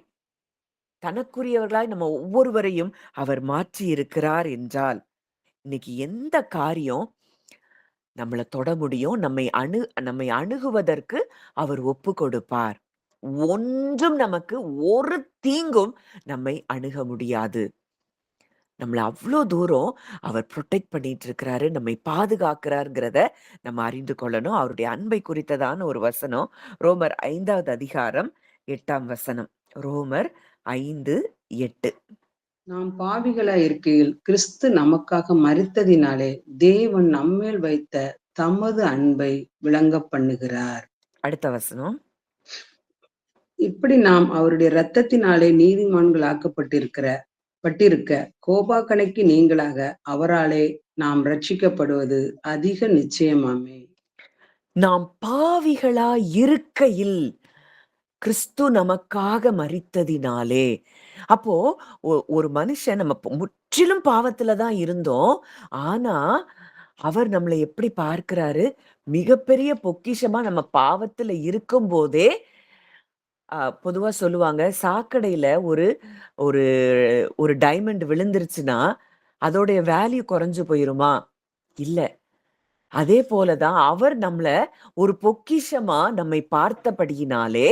நம்ம ஒவ்வொருவரையும் அவர் மாற்றி இருக்கிறார் என்றால், இன்னைக்கு எந்த காரியம் நம்மள தொட முடியும்? நம்மை அணுகுவதற்கு அவர் ஒப்பு கொடுப்பார். ஒன்றும் நமக்கு ஒரு தீங்கும் நம்மை அணுக முடியாது. நம்மள அவ்ளோ தூரம் அவர் புரொடெக்ட் பண்ணிட்டு இருக்கிறாரு. நம்மை பாதுகாக்கிறார்ங்கிறத நம்ம அறிந்து கொள்ளணும். அவருடைய அன்பை குறித்ததான ஒரு வசனம். ரோமர் 5வது அதிகாரம் 8ஆம் வசனம். ரோமர் 5, 8. நாம் பாவிகளாய் இருக்கையில் கிறிஸ்து நமக்காக மரித்ததினாலே தேவன் நம்மேல் வைத்த தமது அன்பை விளங்க பண்ணுகிறார். அடுத்த வசனம். இப்படி நாம் அவருடைய இரத்தத்தினாலே நீதிமான்கள் பட்டிருக்க கோபாக்கணைக்கு நீங்களாக அவராலே நாம் ரட்சிக்கப்படுவது அதிக நிச்சயமாமே. நாம் பாவிகளா இருக்கையில் கிறிஸ்து நமக்காக மரித்ததினாலே. அப்போ ஒரு மனுஷன் நம்ம முற்றிலும் பாவத்துல தான் இருந்தோம். ஆனா, அவர் நம்மள எப்படி பார்க்கிறாரு? மிகப்பெரிய பொக்கிஷமா நம்ம பாவத்துல இருக்கும்போதே பொதுவா சொல்லுவாங்க, சாக்கடையில ஒரு ஒரு ஒரு டைமண்ட் விழுந்துருச்சுன்னா, அதோடைய வேல்யூ குறைஞ்சு போயிருமா? இல்ல. அதே போல தான் அவர் நம்மள ஒரு பொக்கிஷமா நம்மை பார்த்தபடியினாலே,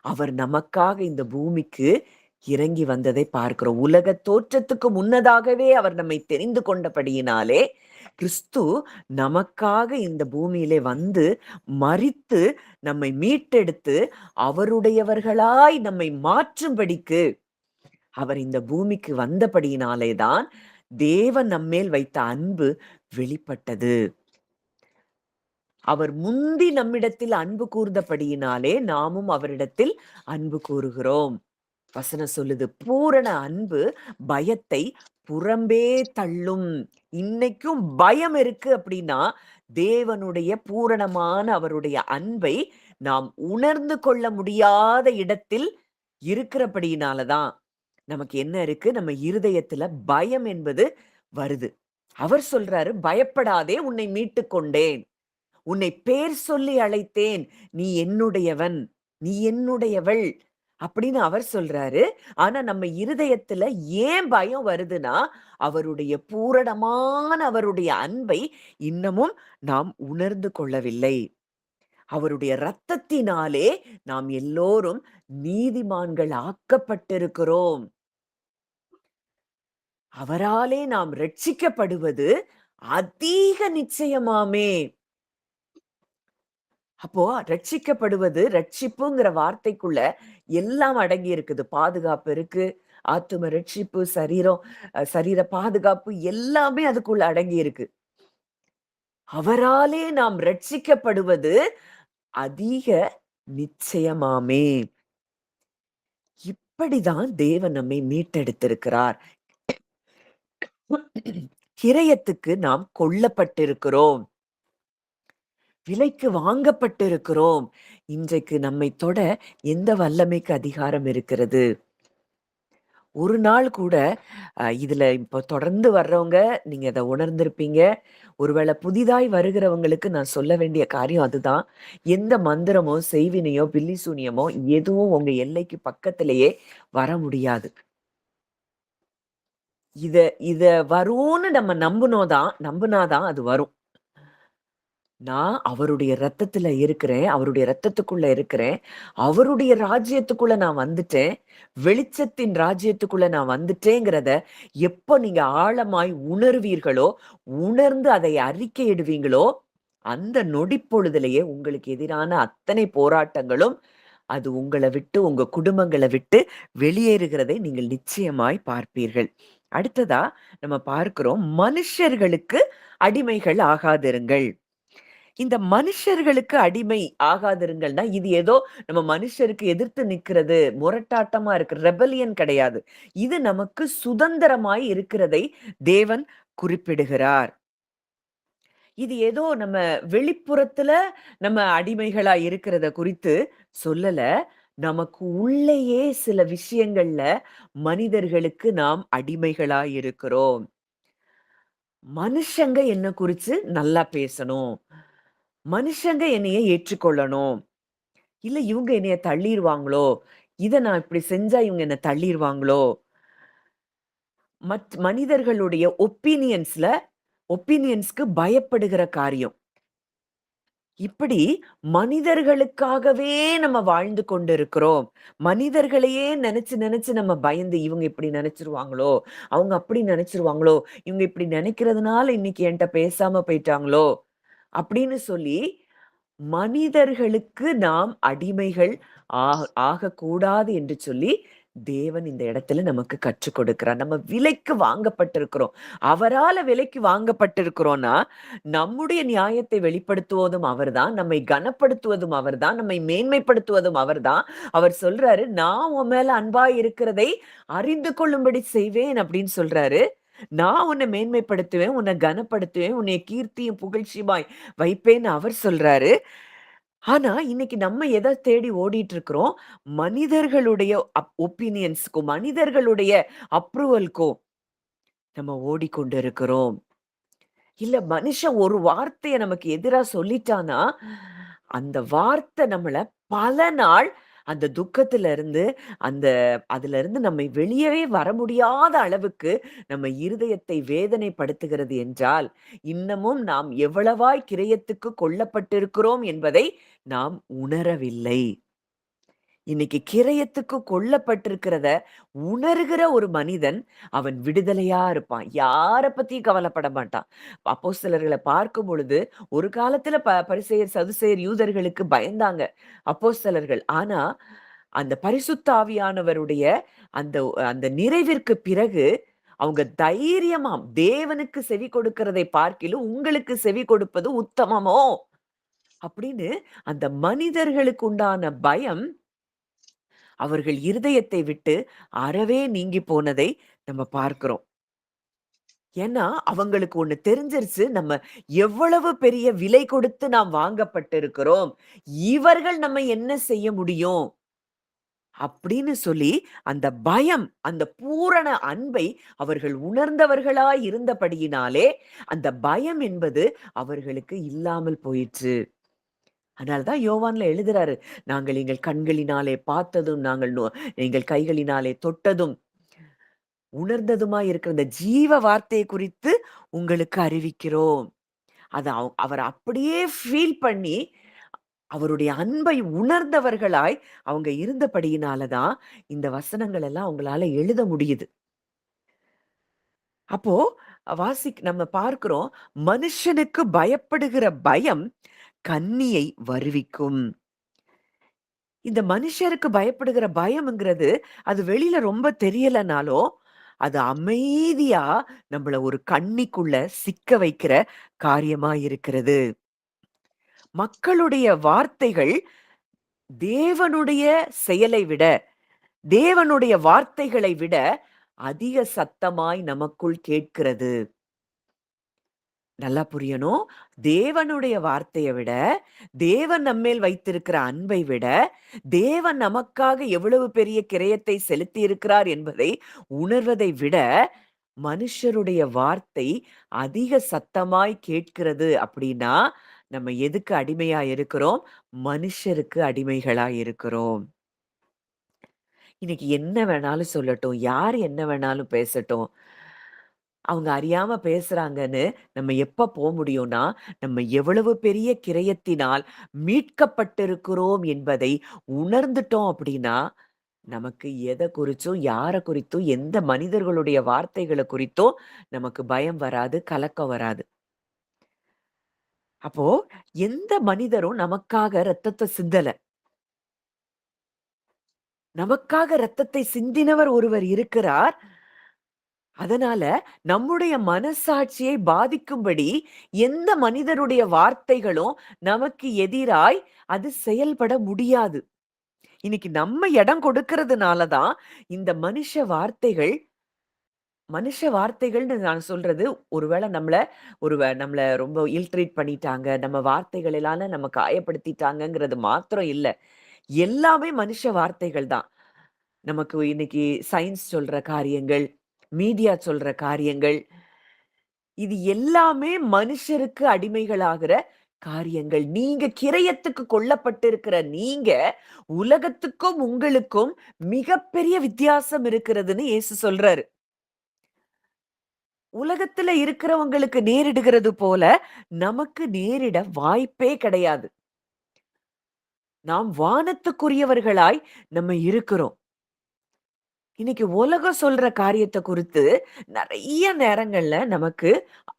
அவர் நமக்காக இந்த பூமிக்கு இறங்கி வந்ததை பார்க்கிறோம். உலக தோற்றத்துக்கு முன்னதாகவே அவர் நம்மை தெரிந்து கொண்டபடியினாலே, கிறிஸ்து நமக்காக இந்த பூமியிலே வந்து மரித்து நம்மை மீட்டெடுத்து அவருடையவர்களாய் நம்மை மாற்றும்படிக்கு அவர் இந்த பூமிக்கு வந்தபடியினாலே தான் தேவன் நம்மேல் வைத்த அன்பு வெளிப்பட்டது. அவர் முந்தி நம்மிடத்தில் அன்பு கூர்ந்தபடியினாலே நாமும் அவரிடத்தில் அன்பு கூறுகிறோம். வசனம் சொல்லுது, பூரண அன்பு பயத்தை புறம்பே தள்ளும். இன்னைக்கும் பயம் இருக்கு அப்படின்னா, தேவனுடைய பூரணமான அவருடைய அன்பை நாம் உணர்ந்து கொள்ள முடியாத இடத்தில் இருக்கிறபடியினாலதான் நமக்கு என்ன இருக்கு, நம்ம இருதயத்துல பயம் என்பது வருது. அவர் சொல்றாரு, பயப்படாதே, உன்னை மீட்டு கொண்டேன், உன்னை பேர் சொல்லி அழைத்தேன், நீ என்னுடையவன், நீ என்னுடையவள் அப்படின்னு அவர் சொல்றாரு. ஆனா நம்ம இருதயத்துல ஏன் பயம் வருதுன்னா, அவருடைய பூரணமான அவருடைய அன்பை இன்னமும் நாம் உணர்ந்து கொள்ளவில்லை. அவருடைய இரத்தத்தினாலே நாம் எல்லோரும் நீதிமான்கள் ஆக்கப்பட்டிருக்கிறோம். அவராலே நாம் ரட்சிக்கப்படுவது அதிக நிச்சயமாமே. அப்போ ரட்சிக்கப்படுவது, ரட்சிப்புங்கிற வார்த்தைக்குள்ள எல்லாம் அடங்கி இருக்குது. பாதுகாப்பு இருக்கு, ஆத்தும ரட்சிப்பு, சரீர பாதுகாப்பு எல்லாமே அதுக்குள்ள அடங்கி இருக்கு. அவராலே நாம் ரட்சிக்கப்படுவது அதிக நிச்சயமாமே. இப்படிதான் தேவன் நம்மை மீட்டெடுத்திருக்கிறார். கிரயத்துக்கு நாம் கொல்லப்பட்டிருக்கிறோம். விலைக்கு வாங்கப்பட்டிருக்கிறோம். இன்றைக்கு நம்மை தொட எந்த வல்லமைக்கு அதிகாரம் இருக்கிறது? ஒரு நாள் கூட இதுல இப்ப தொடர்ந்து வர்றவங்க நீங்க அத உணர்ந்திருப்பீங்க. ஒருவேளை புதிதாய் வருகிறவங்களுக்கு நான் சொல்ல வேண்டிய காரியம் அதுதான். எந்த மந்திரமோ, செய்வினையோ, பில்லி சூனியமோ எதுவும் உங்க எல்லைக்கு பக்கத்திலேயே வர முடியாது. இத இத வரும்னு நம்ம நம்புனாதான் அது வரும். நான் அவருடைய ரத்தத்துல இருக்கிறேன். அவருடைய ரத்தத்துக்குள்ள இருக்கிறேன். அவருடைய ராஜ்யத்துக்குள்ள நான் வந்துட்டேன். வெளிச்சத்தின் ராஜ்யத்துக்குள்ள நான் வந்துட்டேங்கிறத எப்ப நீங்க ஆழமாய் உணர்வீர்களோ, உணர்ந்து அதை அறிக்கையிடுவீங்களோ, அந்த நொடிப்பொழுதிலேயே உங்களுக்கு எதிரான அத்தனை போராட்டங்களும் அது உங்கள விட்டு, உங்க குடும்பங்கள விட்டு வெளியேறுகிறதை நீங்கள் நிச்சயமாய் பார்ப்பீர்கள். அடுத்ததா நம்ம பார்க்கிறோம், மனுஷர்களுக்கு அடிமைகள் ஆகாதிருங்கள். இந்த மனுஷர்களுக்கு அடிமை ஆகாதிருங்கள்னா, இது ஏதோ நம்ம மனுஷருக்கு எதிர்த்து நிக்கிறது, முரட்டாட்டமா இருக்கு, ரெபலியன் கிடையாது. இது நமக்கு சுதந்திரமாய் இருக்கிறதை தேவன் குறிப்பிடுகிறார். இது ஏதோ நம்ம வெளிப்புறத்துல நம்ம அடிமைகளா இருக்கிறத குறித்து சொல்லல. நமக்கு உள்ளேயே சில விஷயங்கள்ல மனிதர்களுக்கு நாம் அடிமைகளா இருக்கிறோம். மனுஷங்க என்ன குறிச்சு நல்லா பேசணும். மனுஷங்க என்னைய ஏற்றுக்கொள்ளணும். இல்ல இவங்க என்னைய தள்ளிருவாங்களோ! இத நான் இப்படி செஞ்சா இவங்க என்ன தள்ளிருவாங்களோ! மனிதர்களுடைய ஒப்பீனியன்ஸ்க்கு பயப்படுகிற காரியம். இப்படி மனிதர்களுக்காகவே நம்ம வாழ்ந்து கொண்டிருக்கிறோம். மனிதர்களையே நெனச்சு நெனச்சு நம்ம பயந்து, இவங்க இப்படி நெனச்சுருவாங்களோ! அவங்க அப்படி நெனச்சுருவாங்களோ! இவங்க இப்படி நெனைக்கிறதுனால இன்னைக்கு என்ட்ட பேசாம போயிட்டாங்களோ! அப்படின்னு சொல்லி மனிதர்களுக்கு நாம் அடிமைகள் ஆகக்கூடாது என்று சொல்லி தேவன் இந்த இடத்துல நமக்கு கற்றுக் கொடுக்கிறார். நம்ம விலைக்கு வாங்கப்பட்டிருக்கிறோம். அவரால விலைக்கு வாங்கப்பட்டிருக்கிறோம்னா, நம்முடைய நியாயத்தை வெளிப்படுத்துவதும் அவர்தான், நம்மை கனப்படுத்துவதும் அவர்தான், நம்மை மேன்மைப்படுத்துவதும் அவர்தான். அவர் சொல்றாரு, "நான் உன் மேல அன்பா இருக்கிறதை அறிந்து கொள்ளும்படி செய்வேன்" அப்படின்னு சொல்றாரு. நான் உன்னை மேன்மைப்படுத்துவேன், உன்னை கனப்படுத்துவேன், உன்னைய கீர்த்தியும் புகழ்ச்சியுமாய் வைப்பேன்னு அவர் சொல்றாரு. ஆனா, இன்னைக்கு நம்ம எத தேடி ஓடிட்டு இருக்கிறோம்? மனிதர்களுடைய ஒப்பீனியன்ஸ்க்கும், மனிதர்களுடைய அப்ரூவல்க்கும் நம்ம ஓடிக்கொண்டு இருக்கிறோம். இல்ல மனுஷன் ஒரு வார்த்தைய நமக்கு எதிரா சொல்லிட்டான்னா, அந்த வார்த்தை நம்மள பல நாள் அந்த துக்கத்துல இருந்து, அந்த அதிலிருந்து நம்மை வெளியவே வர முடியாத அளவுக்கு நம்ம இருதயத்தை வேதனைப்படுத்துகிறது என்றால், இன்னமும் நாம் எவ்வளவாய் கிரயத்துக்கு கொல்லப்பட்டிருக்கிறோம் என்பதை நாம் உணரவில்லை. இன்னைக்கு கிரயத்துக்கு கொல்லப்பட்டிருக்கிறத உணர்கிற ஒரு மனிதன், அவன் விடுதலையா இருப்பான். யார பத்தியும் கவலைப்பட மாட்டான். அப்போஸ்தலர்கள பார்க்கும் பொழுது, ஒரு காலத்துல பரிசேயர், சதுசேயர், யூதர்களுக்கு பயந்தாங்க அப்போஸ்தலர்கள். ஆனா, அந்த பரிசுத்த ஆவியானவருடைய அந்த அந்த நிறைவிற்கு பிறகு, அவங்க தைரியமாம் தேவனுக்கு செவி கொடுக்கிறதை பார்க்கிலும், உங்களுக்கு செவி கொடுப்பது உத்தமமோ! அப்படின்னு அந்த மனிதர்களுக்கு உண்டான பயம் அவர்கள் இருதயத்தை விட்டு அறவே நீங்கி போனதை நம்ம பார்க்கிறோம். ஏன்னா, அவங்களுக்கு ஒண்ணு தெரிஞ்சிருச்சு. நம்ம எவ்வளவு பெரிய விலை கொடுத்து நாம் வாங்கப்பட்டிருக்கிறோம். இவர்கள் நம்ம என்ன செய்ய முடியும்? அப்படின்னு சொல்லி அந்த பயம், அந்த பூரண அன்பை அவர்கள் உணர்ந்தவர்களாய் இருந்தபடியினாலே, அந்த பயம் என்பது அவர்களுக்கு இல்லாமல் போயிற்று. அதனால தான் யோவான்ல எழுதுறாரு. நாங்கள் எங்கள் கண்களினாலே பார்த்ததும், எங்கள் கைகளினாலே தொட்டதும், உணர்ந்ததுமாய் இருக்கிற இந்த ஜீவ வார்த்தையை குறித்து உங்களுக்கு அறிவிக்கிறோம். அத அவர் அப்படியே ஃபீல் பண்ணி, அவருடைய அன்பை உணர்ந்தவர்களாய் அவங்க இருந்தபடியினால தான், இந்த வசனங்கள் எல்லாம் அவங்களால எழுத முடியுது. அப்போ நம்ம பார்க்கிறோம், மனுஷனுக்கு பயப்படுகிற பயம் கண்ணியை வருவிக்கும். இந்த மனுஷருக்கு பயப்படுகிற பயம்ங்கிறது, அது வெளியில ரொம்ப தெரியலனாலும், அது அமைதியா நம்மள ஒரு கண்ணிக்குள்ள சிக்க வைக்கிற காரியமா இருக்கிறது. மக்களுடைய வார்த்தைகள் தேவனுடைய செயலை விட, தேவனுடைய வார்த்தைகளை விட அதிக சத்தமாய் நமக்குள் கேட்கிறது. நல்லா புரியணும். தேவனுடைய வார்த்தைய விட, தேவன் நம்மேல் வைத்திருக்கிற அன்பை விட, தேவன் நமக்காக எவ்வளவு பெரிய கிரயத்தை செலுத்தியிருக்கிறார் என்பதை உணர்வதை விட, மனுஷருடைய வார்த்தை அதிக சத்தமாய் கேட்கிறது அப்படின்னா, நம்ம எதுக்கு அடிமையா இருக்கிறோம்? மனுஷருக்கு அடிமைகளா இருக்கிறோம். இன்னைக்கு என்ன வேணாலும் சொல்லட்டும். யார் என்ன வேணாலும் பேசட்டும். அவங்க அறியாம பேசுறாங்கன்னு நம்ம எப்ப முடியும்னா, நம்ம எவ்வளவு பெரிய கிரயத்தினால் மீட்கப்பட்டிருக்கிறோம் என்பதை உணர்ந்துட்டோம் அப்படின்னா, நமக்கு எத குறிச்சும், யார குறித்தும், எந்த மனிதர்களுடைய வார்த்தைகள குறித்தும் நமக்கு பயம் வராது, கலக்கம் வராது. அப்போ எந்த மனிதரும் நமக்காக ரத்தத்த சிந்தல. நமக்காக ரத்தத்தை சிந்தினவர் ஒருவர் இருக்கிறார். அதனால நம்முடைய மனசாட்சியை பாதிக்கும்படி எந்த மனிதருடைய வார்த்தைகளும் நமக்கு எதிராய் அது செயல்பட முடியாது. இன்னைக்கு நம்ம இடம் கொடுக்கிறதுனால தான் இந்த மனுஷ வார்த்தைகள்னு நான் சொல்றது ஒருவேளை நம்மள ரொம்ப இல் ட்ரீட் பண்ணிட்டாங்க. நம்ம வார்த்தைகளால நம்ம காயப்படுத்திட்டாங்கங்கிறது மாத்திரம் இல்ல. எல்லாமே மனுஷ வார்த்தைகள் தான். நமக்கு இன்னைக்கு சயின்ஸ் சொல்ற காரியங்கள், மீடியா சொல்ற காரியங்கள், இது எல்லாமே மனுஷருக்கு அடிமைகளாகிற காரியங்கள். நீங்க கிரயத்துக்கு கொல்லப்பட்டிருக்கிற நீங்க, உலகத்துக்கும் உங்களுக்கும் மிகப்பெரிய வித்தியாசம் இருக்கிறதுன்னு இயேசு சொல்றாரு. உலகத்துல இருக்கிறவங்களுக்கு நேரிடுகிறது போல, நமக்கு நேரிட வாய்ப்பே கிடையாது. நாம் வானத்துக்குரியவர்களாய் நம்ம இருக்கிறோம். இன்னைக்கு உலகம் சொல்ற காரியத்த குறித்து நெறைய நேரங்கள்ல நமக்கு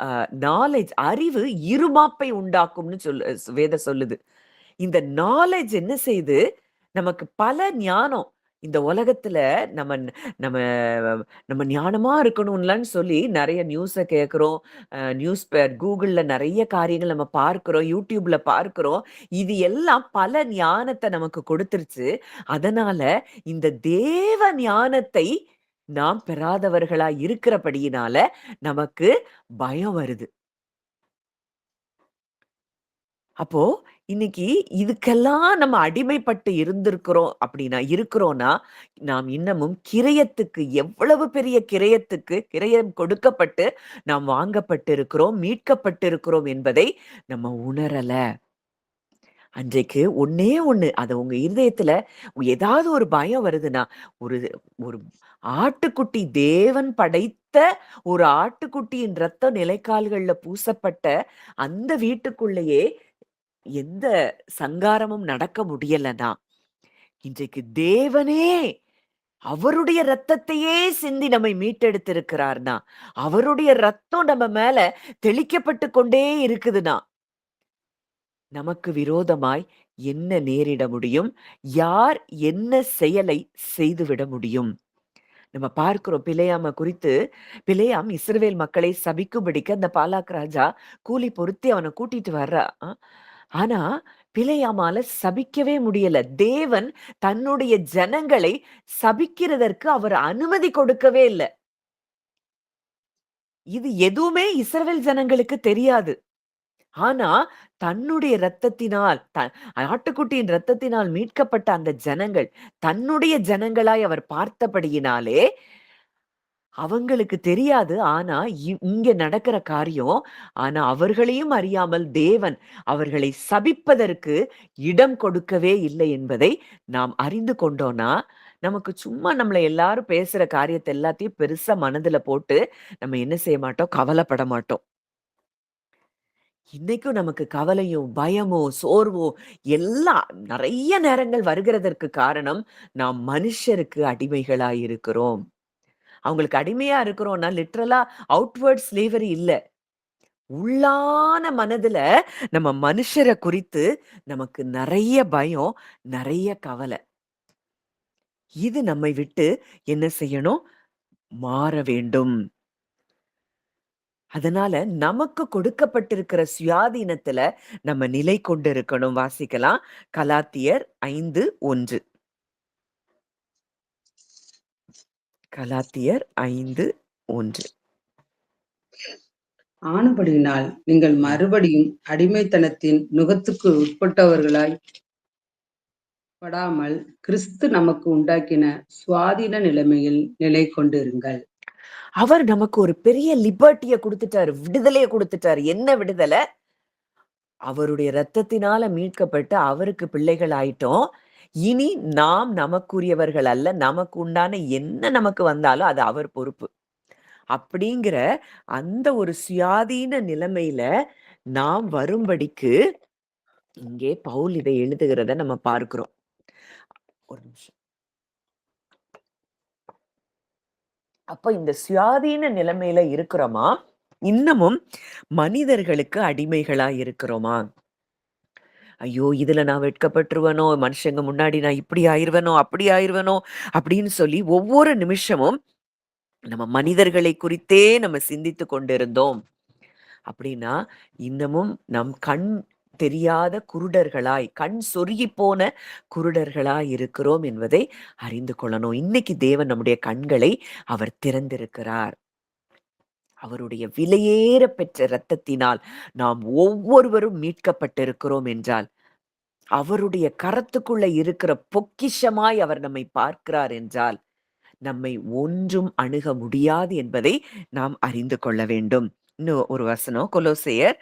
அ நாலேட்ஜ் அறிவு இருமாப்பை உண்டாக்கும்னு வேதம் சொல்லுது. இந்த நாலேட்ஜ் என்ன செய்யுது? நமக்கு பல ஞானம் இந்த உலகத்துல நம்ம நம்ம நம்ம ஞானமா இருக்கணும்லன்னு சொல்லி நெறைய நியூஸ கேட்கிறோம். Googleல நெறைய காரியங்கள் நம்ம பார்க்கிறோம். YouTubeல பார்க்கிறோம். இது எல்லாம் பல ஞானத்த நமக்கு கொடுத்துருச்சு. அதனால இந்த தேவ ஞானத்தை நாம் பெறாதவர்களா இருக்கிறபடியினால நமக்கு பயம் வருது. அப்போ இன்னைக்கு இதுக்கெல்லாம் நம்ம அடிமைப்பட்டு இருக்கிறோம்னா, நாம் இன்னமும் கிரயத்துக்கு எவ்வளவு பெரிய கிரயம் கொடுக்கப்பட்டு நாம் வாங்கப்பட்டு இருக்கிறோம், மீட்கப்பட்டு இருக்கிறோம் என்பதை நம்ம உணரல. அன்றைக்கு ஒண்ணே ஒண்ணு, அது உங்க இருதயத்துல ஏதாவது ஒரு பயம் வருதுன்னா, ஒரு ஒரு ஆட்டுக்குட்டி தேவன் படைத்த ஒரு ஆட்டுக்குட்டியின் ரத்தம் நிலைக்கால்கள்ல பூசப்பட்ட அந்த வீட்டுக்குள்ளேயே எந்த சங்காரமும் நடக்க முடியலன்னா, இன்றைக்கு தேவனே அவருடைய ரத்தத்தையே சிந்தி நம்மை மீட்டெடுத்திருக்கிறார்னா, அவருடைய ரத்தம் நம்ம மேல தெளிக்கப்பட்டு கொண்டே இருக்குதுன்னா, நமக்கு விரோதமாய் என்ன நேரிட முடியும்? யார் என்ன செயலை செய்துவிட முடியும்? நம்ம பார்க்கிறோம் பிலேயாம குறித்து, பிலேயாம் இஸ்ரவேல் மக்களை சபிக்கும்படிக்கு அந்த பாலாக் ராஜா கூலி பொருத்தி அவன கூட்டிட்டு வர்றான். ஆனா, பிலேயாமால சபிக்கவே முடியல. தேவன் தன்னுடைய ஜனங்களை சபிக்கிறதற்கு அவர் அனுமதி கொடுக்கவே இல்ல. இது எதுவுமே இஸ்ரவேல் ஜனங்களுக்கு தெரியாது. ஆனா, தன்னுடைய இரத்தத்தினால் ஆட்டுக்குட்டியின் இரத்தத்தினால் மீட்கப்பட்ட அந்த ஜனங்கள், தன்னுடைய ஜனங்களாய் அவர் பார்த்தபடியினாலே, அவங்களுக்கு தெரியாது. ஆனா, இங்க நடக்கிற காரியம், ஆனா அவர்களையும் அறியாமல் தேவன் அவர்களை சபிப்பதற்கு இடம் கொடுக்கவே இல்லை என்பதை நாம் அறிந்து கொண்டோம்னா, நமக்கு சும்மா நம்மள எல்லாரும் பேசுற காரியத்த எல்லாத்தையும் பெருசா மனதுல போட்டு, நம்ம என்ன செய்ய மாட்டோம்? கவலைப்பட மாட்டோம். இன்னைக்கும் நமக்கு கவலையும், பயமோ, சோர்வோ எல்லாம் நெறைய நேரங்கள் வருகிறதற்கு காரணம், நாம் மனுஷருக்கு அடிமைகளாய் இருக்கிறோம். அவங்களுக்கு அடிமையா இருக்கிறோம்னா, லிட்டரலா அவுட்வர்ட் ஸ்லேவரி இல்ல. உள்ளான மனதுல நம்ம மனுஷர குறித்து நமக்கு நெறைய பயம், நெறைய கவல. இது நம்மை விட்டு என்ன செய்யணும்? மாற வேண்டும். அதனால நமக்கு கொடுக்கப்பட்டிருக்கிற சுயாதீனத்துல நம்ம நிலை கொண்டு இருக்கணும். வாசிக்கலாம். கலாத்தியர் 5:1. கலாத்தியர் 5:1. ஆனபடியினால் நீங்கள் மறுபடியும் அடிமைத்தனத்தின் நுகத்துக்கு உட்பட்டவர்களாய் படாமல் கிறிஸ்து நமக்கு உண்டாக்கின சுவாதீன நிலைமையில் நிலை கொண்டிருங்கள். அவர் நமக்கு ஒரு பெரிய லிபர்ட்டிய குடுத்துட்டாரு. விடுதலைய குடுத்துட்டாரு. என்ன விடுதல? அவருடைய இரத்தத்தினால மீட்கப்பட்டு அவருக்கு பிள்ளைகள் ஆயிட்டோம். இனி நாம் நமக்குரியவர்கள் அல்ல. நமக்கு உண்டான என்ன நமக்கு வந்தாலும் அது அவர் பொறுப்பு. அப்படிங்கிற அந்த ஒரு சுயாதீன நிலைமையில நாம் வரும்படிக்கு இங்கே பவுல் இதை எழுதுகிறத நம்ம பார்க்கிறோம். ஒரு நிமிஷம். அப்ப இந்த சுயாதீன நிலைமையில இருக்கிறோமா? இன்னமும் மனிதர்களுக்கு அடிமைகளா இருக்கிறோமா? ஐயோ! இதுல நான் வெட்கப்பட்டுருவேனோ, மனுஷங்க முன்னாடி நான் இப்படி ஆயிருவேனோ, அப்படி ஆயிருவேனோ அப்படின்னு சொல்லி ஒவ்வொரு நிமிஷமும் நம்ம மனிதர்களை குறித்தே நம்ம சிந்தித்துக் கொண்டிருந்தோம். அப்படின்னா, இன்னமும் நம் கண் தெரியாத குருடர்களாய், கண் சொருகிப் போன குருடர்களாய் இருக்கிறோம் என்பதை அறிந்து கொள்ளணும். இன்னைக்கு தேவன் நம்முடைய கண்களை அவர் திறந்திருக்கிறார். அவருடைய விலையேற பெற்ற இரத்தத்தினால் நாம் ஒவ்வொருவரும் மீட்கப்பட்டிருக்கிறோம் என்றால், அவருடைய கரத்துக்குள்ள இருக்கிற பொக்கிஷமாய் அவர் நம்மை பார்க்கிறார் என்றால், நம்மை ஒன்றும் அணுக முடியாது என்பதை நாம் அறிந்து கொள்ள வேண்டும். இன்னும் ஒரு வசனம் கொலோசையர்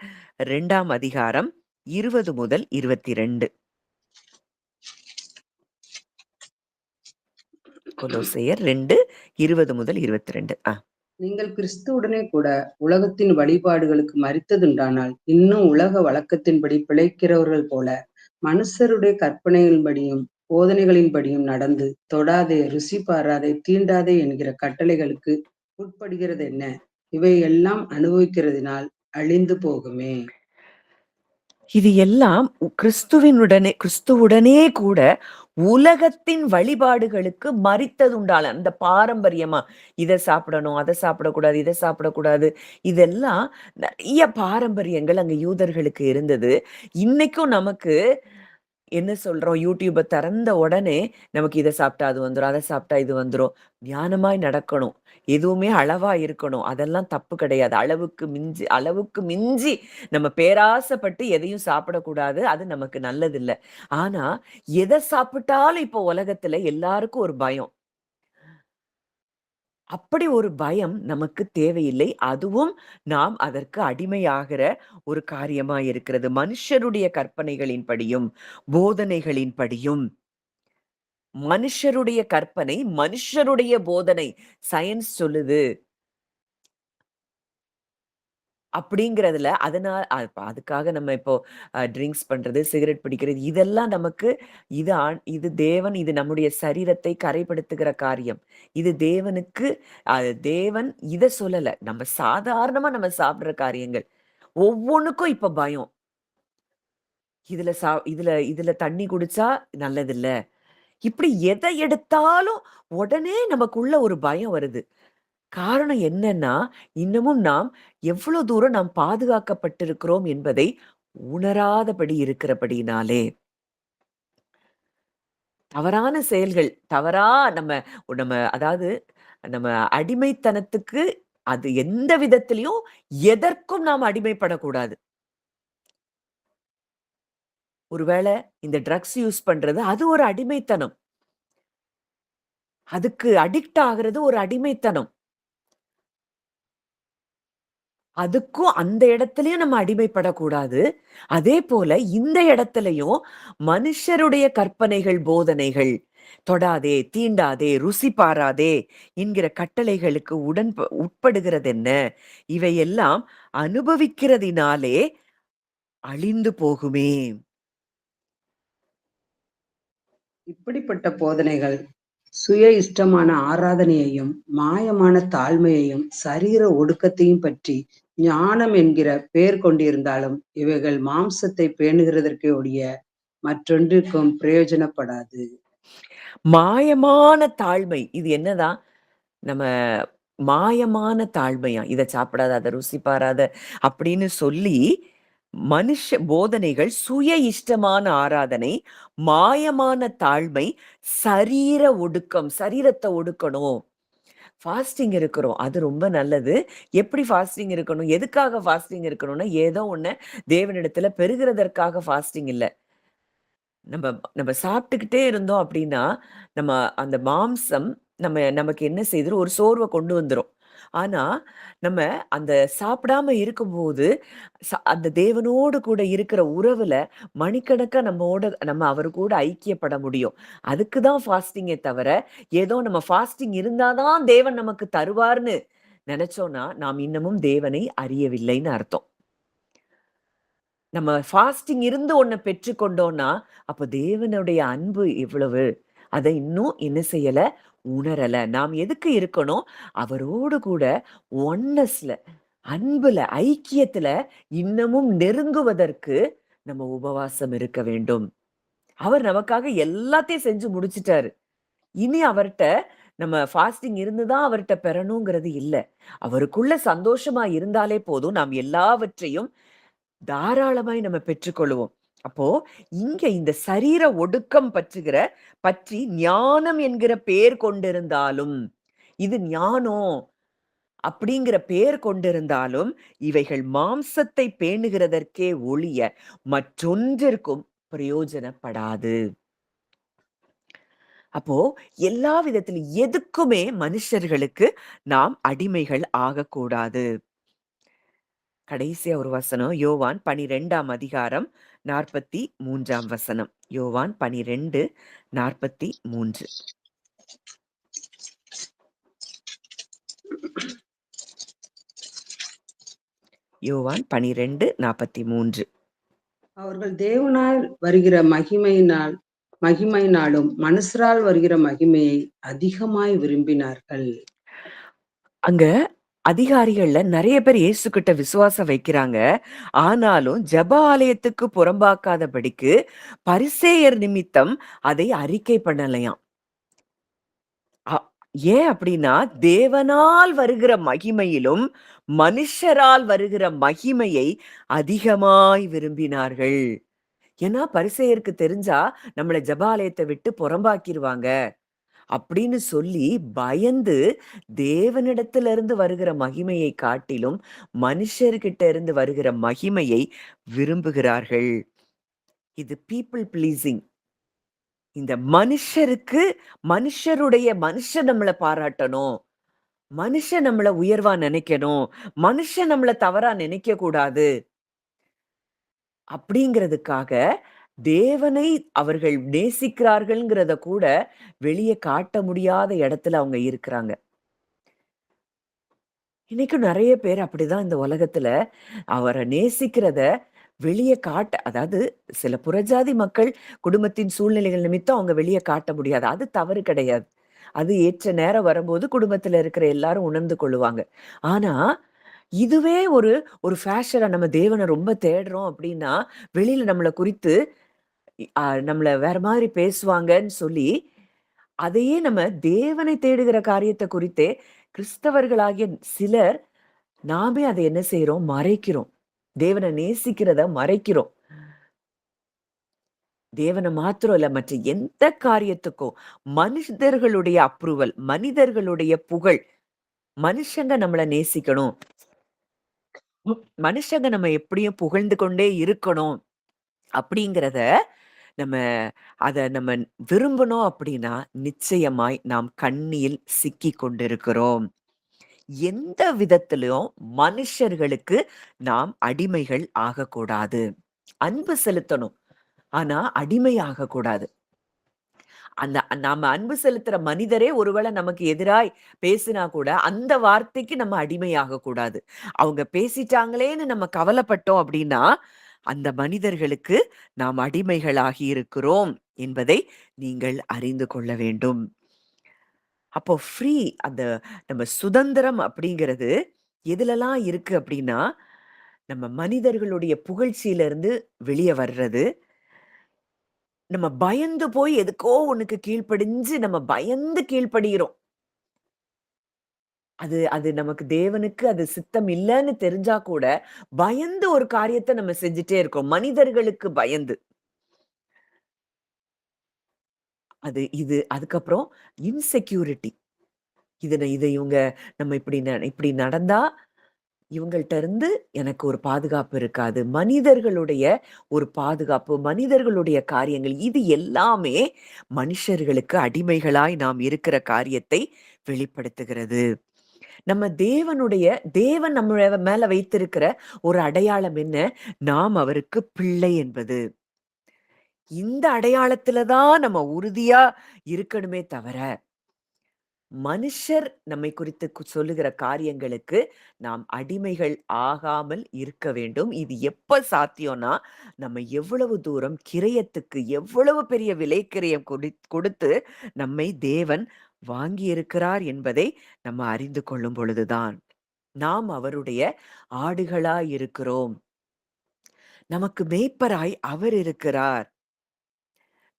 2ஆம் அதிகாரம் 20 முதல் 22. கொலோசையர் 2, 20 முதல் 22. நீங்கள் கிறிஸ்துவுடனே கூட உலகத்தின் வழிபாடுகளுக்கு மரித்ததுண்டானால், இன்னும் உலக வழக்கத்தின்படி பிழைக்கிறவர்கள் போல, மனுஷருடைய கற்பனைகளின்படியும் போதனைகளின்படியும் நடந்து, தொடாதே, ருசி பாராதே, தீண்டாதே என்கிற கட்டளைகளுக்கு உட்படுகிறது என்ன? இவை எல்லாம் அனுபவிக்கிறதினால் அழிந்து போகுமே. இது எல்லாம் கிறிஸ்துவுடனே கூட உலகத்தின் வழிபாடுகளுக்கு மரித்ததுண்டால அந்த பாரம்பரியமா இதை சாப்பிடணும், அதை சாப்பிடக்கூடாது, இதை சாப்பிடக்கூடாது, இதெல்லாம் நிறைய பாரம்பரியங்கள் அங்க யூதர்களுக்கு இருந்தது. இன்னைக்கும் நமக்கு என்ன சொல்றோம், யூடியூபை திறந்த உடனே நமக்கு இதை சாப்பிட்டா அது வந்துடும், அதை சாப்பிட்டா இது வந்துடும். ஞானமாய் நடக்கணும், எதுவுமே அளவா இருக்கணும், அதெல்லாம் தப்பு கிடையாது. அளவுக்கு மிஞ்சி நம்ம பேராசைப்பட்டு எதையும் சாப்பிடக்கூடாது, அது நமக்கு நல்லதில்லை. ஆனா எதை சாப்பிட்டாலும் இப்போ உலகத்துல எல்லாருக்கும் ஒரு பயம். அப்படி ஒரு பயம் நமக்கு தேவையில்லை. அதுவும் நாம் அதற்கு அடிமையாகிற ஒரு காரியமா இருக்கிறது. மனுஷருடைய கற்பனைகளின்படியும் போதனைகளின்படியும், மனுஷருடைய கற்பனை, மனுஷருடைய போதனை, சயின்ஸ் சொல்லுது அப்படிங்கிறதுல அதுக்காக நம்ம இப்போ ட்ரிங்க்ஸ் பண்றது, சிகரெட் பிடிக்கிறது, இதெல்லாம் நமக்கு இது தேவன், இது நம்முடைய சரீரத்தை கரைப்படுத்துகிற காரியம். இது தேவனுக்கு தேவன் இத சொல்லல. நம்ம சாதாரணமா நம்ம சாப்பிடுற காரியங்கள். ஒவ்வொன்னுக்கும் இப்ப பயம். இதுல தண்ணி குடிச்சா நல்லதில்ல. இப்படி எதை எடுத்தாலும் உடனே நமக்குள்ள ஒரு பயம் வருது. காரணம் என்னன்னா, இன்னமும் நாம் எவ்வளவு தூரம் நாம் பாதுகாக்கப்பட்டிருக்கிறோம் என்பதை உணராதபடி இருக்கிறபடியினாலே. தவறான செயல்கள், நம்ம நம்ம அதாவது நம்ம அடிமைத்தனத்துக்கு அது எந்த விதத்திலயும் எதற்கும் நாம் அடிமைப்படக்கூடாது. ஒருவேளை இந்த ட்ரக்ஸ் யூஸ் பண்றது அது ஒரு அடிமைத்தனம். அதுக்கு அடிக்ட் ஆகுறது ஒரு அடிமைத்தனம். அதுக்கும் அந்த இடத்துலயும் நம்ம அடிமைப்படக்கூடாது. அதே போல இந்த இடத்துலயும் மனுஷருடைய கற்பனைகள், போதனைகள், தொடாதே, தீண்டாதே, ருசி பாராதே என்கிற கட்டளைகளுக்கு உட்படுகிறது என்ன? இவையெல்லாம் அனுபவிக்கிறதினாலே அழிந்து போகுமே. இப்படிப்பட்ட போதனைகள் சுய இஷ்டமான ஆராதனையையும், மாயமான தாழ்மையையும், சரீர ஒடுக்கத்தையும் பற்றி ஞானம் என்கிற பெயர் கொண்டிருந்தாலும், இவைகள் மாம்சத்தை பேணுகிறதற்கே ஒழிய மற்றொன்றுக்கும் பிரயோஜனப்படாது. மாயமான தாழ்மை. இது என்னதான்? நம்ம மாயமான தாழ்மையா? இத சாப்பிடாத, அத ருசி பாராத அப்படின்னு சொல்லி மனுஷ போதனைகள், சுய இஷ்டமான ஆராதனை, மாயமான தாழ்மை, சரீர ஒடுக்கம். சரீரத்தை ஒடுக்கணும். ஃபாஸ்டிங் இருக்கிறோம். அது ரொம்ப நல்லது. எப்படி ஃபாஸ்டிங் இருக்கணும்? எதுக்காக ஃபாஸ்டிங் இருக்கணும்னா, ஏதோ ஒண்ண தேவனிடத்துல பெறுகிறதற்காக ஃபாஸ்டிங் இல்ல. நம்ம நம்ம சாப்பிட்டுக்கிட்டே இருந்தோம் அப்படின்னா, நம்ம அந்த மாம்சம் நமக்கு என்ன செய்துரும்? ஒரு சோர்வ கொண்டு வந்துரும். ஆனா, நம்ம அந்த சாப்பிடாம இருக்கும்போது, அந்த தேவனோடு கூட இருக்கிற உறவுல மணிக்கணக்கா நம்ம அவரு கூட ஐக்கியப்பட முடியும். அதுக்கு தான் ஃபாஸ்டிங்கே தவிர, ஏதோ நம்ம ஃபாஸ்டிங் இருந்தா தான் தேவன் நமக்கு தருவார்ன்னு நெனச்சோம்னா, நாம் இன்னமும் தேவனை அறியவில்லைன்னு அர்த்தம். நம்ம ஃபாஸ்டிங் இருந்து ஒண்ண பெற்றுக்கொண்டோம்னா, அப்ப தேவனுடைய அன்பு எவ்வளவு? அத இன்னும் என்ன செய்யல? உணரல. நாம் எதுக்கு இருக்கணும்? அவரோடு கூட ஒன்னஸ்ல, அன்புல, ஐக்கியத்துல இன்னமும் நெருங்குவதற்கு நம்ம உபவாசம் இருக்க வேண்டும். அவர் நமக்காக எல்லாத்தையும் செஞ்சு முடிச்சுட்டாரு. இனி அவர்ட்ட நம்ம ஃபாஸ்டிங் இருந்து தான் அவர்ட்ட பெறணுங்கிறது இல்ல. அவருக்குள்ள சந்தோஷமா இருந்தாலே போதும். நாம் எல்லாவற்றையும் தாராளமாய் நம்ம பெற்றுக்கொள்வோம். அப்போ இங்க இந்த சரீர ஒடுக்கம் பற்றி ஞானம் என்கிற பெயர் கொண்டிருந்தாலும், இது ஞானம் அப்படிங்கிற பெயர் கொண்டிருந்தாலும், இவைகள் மாம்சத்தை பேணுகிறதற்கே ஒழிய மற்றொன்றிற்கும் பிரயோஜனப்படாது. அப்போ எல்லா விதத்திலும் எதுக்குமே மனுஷர்களுக்கு நாம் அடிமைகள் ஆகக்கூடாது. கடைசியா ஒரு வசனம் யோவான் 12ஆம் அதிகாரம் 43ஆம் வசனம். யோவான் 12:43. யோவான் 12:43. அவர்கள் தேவனால் வருகிற மகிமையினாலும் மனுஷரால் வருகிற மகிமையை அதிகமாய் விரும்பினார்கள். அங்க அதிகாரிகள்ல நெறைய பேர் இயேசு கிட்ட விசுவாசம் வைக்கிறாங்க. ஆனாலும் ஜெப ஆலயத்துக்கு புறம்பாக்காதபடிக்கு பரிசேயர் நிமித்தம் அதை அறிக்கை பண்ணலையாம். அ ஏன் அப்படின்னா, தேவனால் வருகிற மகிமையிலும், மனுஷரால் வருகிற மகிமையை அதிகமாய் விரும்பினார்கள். ஏன்னா பரிசேயருக்கு தெரிஞ்சா, நம்மள ஜெப ஆலயத்த விட்டு புறம்பாக்கிருவாங்க. அப்படின்னு சொல்லி பயந்து தேவனிடத்திலிருந்து வருகிற மகிமையை காட்டிலும் மனுஷர்கிட்ட இருந்து வருகிற மகிமையை விரும்புகிறார்கள். இது பீப்பிள் பிளீசிங். இந்த மனுஷன் நம்மள பாராட்டணும், மனுஷன் நம்மள உயர்வா நினைக்கணும், மனுஷன் நம்மள தவறா நினைக்க கூடாது அப்படிங்கிறதுக்காக தேவனை அவர்கள் நேசிக்கிறார்கள்ங்கிறத கூட வெளியே காட்ட முடியாத இடத்துல அவங்க இருக்கிறாங்க. இன்னைக்கும் நெறைய பேர் அப்படிதான் இந்த உலகத்துல அவர நேசிக்கிறத வெளிய காட்ட, அதாவது சில புறஜாதி மக்கள் குடும்பத்தின் சூழ்நிலைகள் நிமித்தம் அவங்க வெளிய காட்ட முடியாது. அது தவறு கிடையாது. அது ஏற்ற நேரம் வரும்போது குடும்பத்துல இருக்கிற எல்லாரும் உணர்ந்து கொள்ளுவாங்க. ஆனா, இதுவே ஒரு ஒரு ஃபேஷனா நம்ம தேவன ரொம்ப தேடுறோம் அப்படின்னா, வெளியில நம்மள குறித்து நம்மள வேற மாதிரி பேசுவாங்கன்னு சொல்லி, அதையே நம்ம தேவனை தேடுகிற காரியத்த குறித்தே கிறிஸ்தவர்களாகிய சிலர் நாமே அத என்ன செய்றோம்? மறைக்கிறோம். தேவன நேசிக்கிறத மறைக்கிறோம். தேவன மாத்திரம் இல்ல, மற்ற எந்த காரியத்துக்கும் மனிதர்களுடைய அப்ரூவல், மனிதர்களுடைய புகழ், மனுஷங்க நம்மள நேசிக்கணும். மனுஷங்க நம்ம எப்படியும் புகழ்ந்து கொண்டே இருக்கணும். அப்படிங்கிறத நம்ம நம்ம விரும்பணும் அப்படின்னா, நிச்சயமாய் நாம் கண்ணியில் சிக்கிக் கொண்டிருக்கிறோம். எந்த விதத்திலும் மனுஷர்களுக்கு நாம் அடிமைகள் ஆகக்கூடாது. அன்பு செலுத்தணும். ஆனா அடிமை ஆகக்கூடாது. அந்த நாம அன்பு செலுத்துற மனிதரே ஒருவேளை நமக்கு எதிராய் பேசினா கூட, அந்த வார்த்தைக்கு நம்ம அடிமை ஆகக்கூடாது. அவங்க பேசிட்டாங்களேன்னு நம்ம கவலைப்பட்டோம் அப்படின்னா, அந்த மனிதர்களுக்கு நாம் அடிமைகளாகி இருக்கிறோம் என்பதை நீங்கள் அறிந்து கொள்ள வேண்டும். அப்போ அந்த நம்ம சுதந்திரம் அப்படிங்கிறது எதுலலாம் இருக்கு அப்படின்னா, நம்ம மனிதர்களுடைய புகழ்ச்சியிலிருந்து வெளிய வர்றது. நம்ம பயந்து போய் எதுக்கோ ஒண்ணுக்கு கீழ்ப்படிஞ்சு நம்ம பயந்து கீழ்ப்படியிறோம். அது அது நமக்கு தேவனுக்கு அது சித்தம் இல்லன்னு தெரிஞ்சா கூட, பயந்து ஒரு காரியத்த நம்ம செஞ்சுட்டே இருக்கோம். மனிதர்களுக்கு பயந்து. அதுக்கப்புறம் இன்செக்யூரிட்டி. இத இவங்க நம்ம இப்படி நடந்தா இவங்கள்ட்ட இருந்து எனக்கு ஒரு பாதுகாப்பு இருக்காது. மனிதர்களுடைய ஒரு பாதுகாப்பு, மனிதர்களுடைய காரியங்கள் இது எல்லாமே மனுஷர்களுக்கு அடிமைகளாய் நாம் இருக்கிற காரியத்தை வெளிப்படுத்துகிறது. நம்ம தேவன் நம்ம மேல வைத்திருக்கிற ஒரு அடையாளம் என்ன? நாம் அவருக்கு பிள்ளை என்பது. இந்த அடையாளத்துல தான் நம்ம உறுதியா இருக்கணுமே தவிர, மனுஷர் நம்மை குறித்து சொல்லுகிற காரியங்களுக்கு நாம் அடிமைகள் ஆகாமல் இருக்க வேண்டும். இது எப்ப சாத்தியம்னா, நம்ம எவ்வளவு தூரம் கிரயத்துக்கு எவ்வளவு பெரிய விலை கிரயம் கொடுத்து நம்மை தேவன் வாங்கியிருக்கிறார் என்பதை நம்ம அறிந்து கொள்ளும் பொழுதுதான். நாம் அவருடைய ஆடுகளாய் இருக்கிறோம். நமக்கு மேய்ப்பராய் அவர் இருக்கிறார்.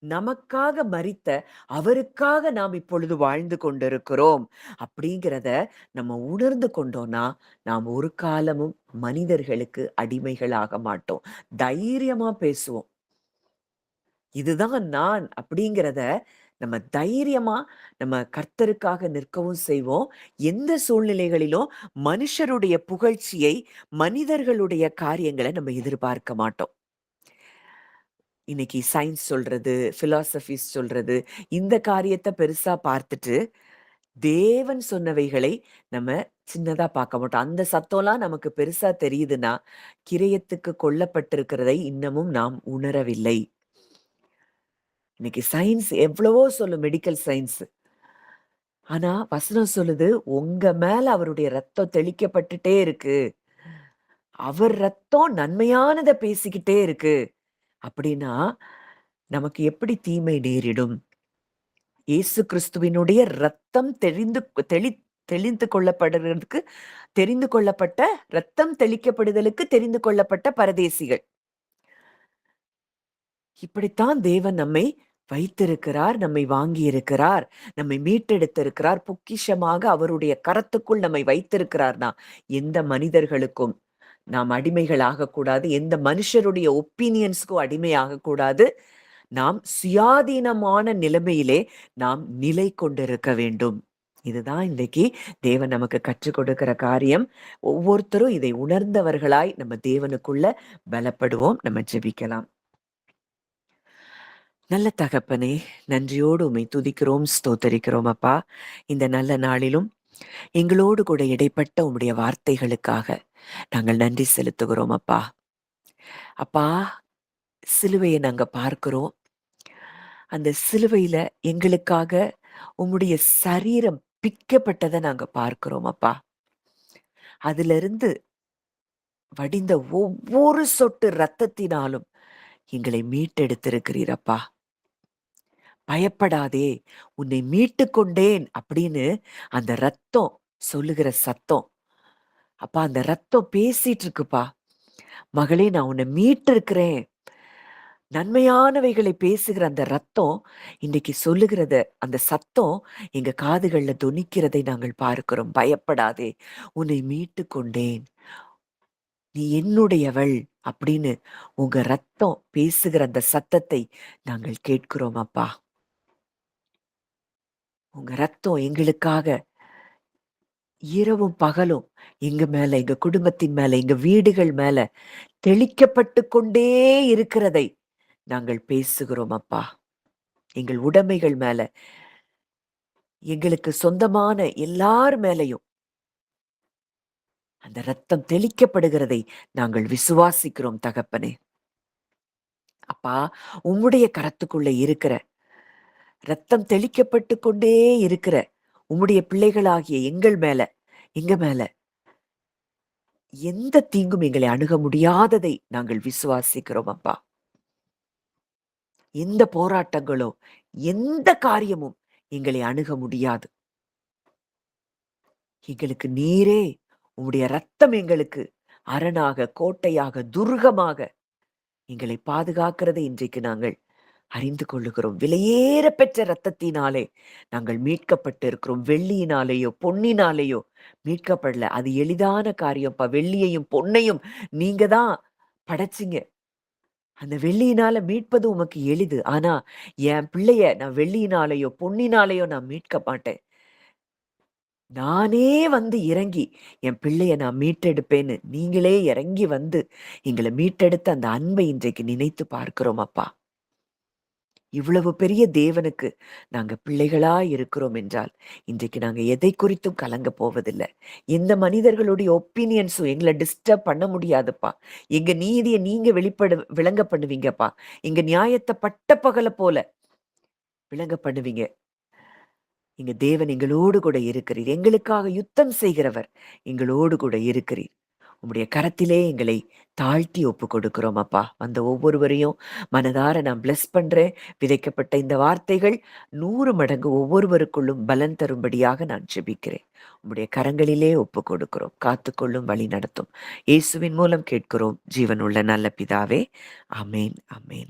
நமக்காக மரித்த அவருக்காக நாம் இப்பொழுது வாழ்ந்து கொண்டிருக்கிறோம் அப்படிங்கிறத நம்ம உணர்ந்து கொண்டோம்னா, நாம் ஒரு காலமும் மனிதர்களுக்கு அடிமைகளாக மாட்டோம். தைரியமா பேசுவோம். இதுதான் நான் அப்படிங்கிறத நம்ம தைரியமா நம்ம கர்த்தருக்காக நிற்கவும் செய்வோம். எந்த சூழ்நிலைகளிலும் மனுஷருடைய புகழ்ச்சியை, மனிதர்களுடைய காரியங்களை நம்ம எதிர்பார்க்க மாட்டோம். இன்னைக்கு சயின்ஸ் சொல்றது, பிலாசபிஸ் சொல்றது, இந்த காரியத்த பெருசா பார்த்துட்டு, தேவன் சொன்னவைகளை நம்ம சின்னதா பார்க்க மாட்டோம். அந்த சத்தம்லாம் நமக்கு பெருசா தெரியுதுன்னா, கிரயத்துக்கு கொல்லப்பட்டிருக்கிறதை இன்னமும் நாம் உணரவில்லை. இன்னைக்கு சயின்ஸ் எவ்வளவோ சொல்லும், மெடிக்கல் சயின்ஸ். ஆனா வசனம் சொல்லுது, உங்க மேல அவருடைய ரத்தம் தெளிக்கப்பட்டுட்டே இருக்கு. அவர் ரத்தம் நன்மையானத பேசிக்கிட்டே இருக்கு. அப்படின்னா, நமக்கு எப்படி தீமை நேரிடும்? இயேசு கிறிஸ்துவினுடைய ரத்தம் தெளி தெளிந்து கொள்ளப்படுறதுக்கு தெரிந்து கொள்ளப்பட்ட, ரத்தம் தெளிக்கப்படுதலுக்கு தெரிந்து கொள்ளப்பட்ட பரதேசிகள். இப்படித்தான் தேவன் நம்மை வைத்திருக்கிறார், நம்மை வாங்கி இருக்கிறார், நம்மை மீட்டெடுத்திருக்கிறார், பொக்கிஷமாக அவருடைய கரத்துக்குள் நம்மை வைத்திருக்கிறார்னா, எந்த மனிதர்களுக்கும் நாம் அடிமைகள் ஆகக்கூடாது, எந்த மனுஷருடைய ஒப்பீனியன்ஸ்க்கும் அடிமை ஆகக்கூடாது. நாம் சுயாதீனமான நிலைமையிலே நாம் நிலை கொண்டிருக்க வேண்டும். இதுதான் இன்னைக்கு தேவன் நமக்கு கற்றுக் கொடுக்கிற காரியம். ஒவ்வொருத்தரும் இதை உணர்ந்தவர்களாய் நம்ம தேவனுக்குள்ள பலப்படுவோம். நம்ம ஜெபிக்கலாம். நல்ல தகப்பனே, நன்றியோடு உம்மை துதிக்கிறோம், ஸ்தோத்தரிக்கிறோம் அப்பா. இந்த நல்ல நாளிலும் எங்களோடு கூட இடைப்பட்ட உம்முடைய வார்த்தைகளுக்காக நாங்கள் நன்றி செலுத்துகிறோம் அப்பா. அப்பா, சிலுவையை நாங்க பார்க்கிறோம். அந்த சிலுவையில எங்களுக்காக உம்முடைய சரீரம் பிக்கப்பட்டதை நாங்க பார்க்கிறோம் அப்பா. அதிலிருந்து வடிந்த ஒவ்வொரு சொட்டு ரத்தத்தினாலும் எங்களை மீட்டெடுத்திருக்கிறீர் அப்பா. பயப்படாதே, உன்னை மீட்டு கொண்டேன் அப்படின்னு அந்த ரத்தம் சொல்லுகிற சத்தம். அப்பா, அந்த ரத்தம் பேசிட்டு இருக்குப்பா. மகளே, நான் உன்னை மீட்டு இருக்கிறேன். நன்மையானவைகளை பேசுகிற அந்த ரத்தம் இன்னைக்கு சொல்லுகிறத, அந்த சத்தம் எங்க காதுகள்ல தொனிக்கிறதை நாங்கள் பார்க்கிறோம். பயப்படாதே, உன்னை மீட்டு கொண்டேன், நீ என்னுடையவள் அப்படின்னு உங்க ரத்தம் பேசுகிற அந்த சத்தத்தை நாங்கள் கேட்கிறோம் அப்பா. உங்க ரத்தம் எங்களுக்காக இரவும் பகலும் எங்க மேல, எங்க குடும்பத்தின் மேல, எங்க வீடுகள் மேல தெளிக்கப்பட்டு கொண்டே இருக்கிறதை நாங்கள் பேசுகிறோம் அப்பா. எங்கள் உடைமைகள் மேல, எங்களுக்கு சொந்தமான எல்லார் மேலையும் அந்த ரத்தம் தெளிக்கப்படுகிறதை நாங்கள் விசுவாசிக்கிறோம் தகப்பனே. அப்பா, உம்முடைய கரத்துக்குள்ள இருக்கிற ரத்தம் தெளிக்கப்பட்டு கொண்டே இருக்கிற உம்முடைய பிள்ளைகளாகிய எங்கள் மேல, எங்க மேல எந்த தீங்கும் எங்களை அணுக முடியாததை நாங்கள் விசுவாசிக்கிறோம் அப்பா. எந்த போராட்டங்களோ, எந்த காரியமும் எங்களை அணுக முடியாது. எங்களுக்கு நீரே, உம்முடைய ரத்தம் எங்களுக்கு அரணாக, கோட்டையாக, துர்கமாக எங்களை பாதுகாக்கிறதை இன்றைக்கு நாங்கள் அறிந்து கொள்ளுகிறோம். விலையேற பெற்ற ரத்தத்தினாலே நாங்கள் மீட்கப்பட்டு இருக்கிறோம். வெள்ளியினாலேயோ பொன்னினாலேயோ மீட்கப்படல. அது எளிதான காரியம்ப்பா. வெள்ளியையும் பொன்னையும் நீங்க தான் படைச்சிங்க. அந்த வெள்ளியினால மீட்பது உமக்கு எளிது. ஆனா என் பிள்ளைய நான் வெள்ளியினாலேயோ பொன்னினாலேயோ நான் மீட்க மாட்டேன். நானே வந்து இறங்கி என் பிள்ளைய நான் மீட்டெடுப்பேன்னு நீங்களே இறங்கி வந்து எங்களை மீட்டெடுத்த அந்த அன்பை இன்றைக்கு நினைத்து பார்க்கிறோம் அப்பா. இவ்வளவு பெரிய தேவனுக்கு நாங்க பிள்ளைகளா இருக்கிறோம் என்றால் இன்றைக்கு நாங்க எதை குறித்தும் கலங்க போவதில்லை. எந்த மனிதர்களுடைய ஒப்பீனியன்ஸும் எங்களை டிஸ்டர்ப் பண்ண முடியாதுப்பா. எங்க நீதியை நீங்க விளங்க பண்ணுவீங்கப்பா. எங்க நியாயத்தை பட்ட பகல போல விளங்க பண்ணுவீங்க. எங்க தேவன் எங்களோடு கூட இருக்கிறீர். எங்களுக்காக யுத்தம் செய்கிறவர் எங்களோடு கூட இருக்கிறீர். உம்முடைய கரத்திலே எங்களை தாழ்த்தி ஒப்பு கொடுக்கிறோம் அப்பா. வந்த ஒவ்வொருவரையும் மனதார நான் பிளஸ் பண்றேன். விதைக்கப்பட்ட இந்த வார்த்தைகள் 100 மடங்கு ஒவ்வொருவருக்குள்ளும் பலன் தரும்படியாக நான் ஜெபிக்கிறேன். உம்முடைய கரங்களிலே ஒப்பு கொடுக்கிறோம். காத்துக்கொள்ளும், வழி நடத்தும். இயேசுவின் மூலம் கேட்கிறோம் ஜீவனுள்ள நல்ல பிதாவே. ஆமேன், ஆமேன்.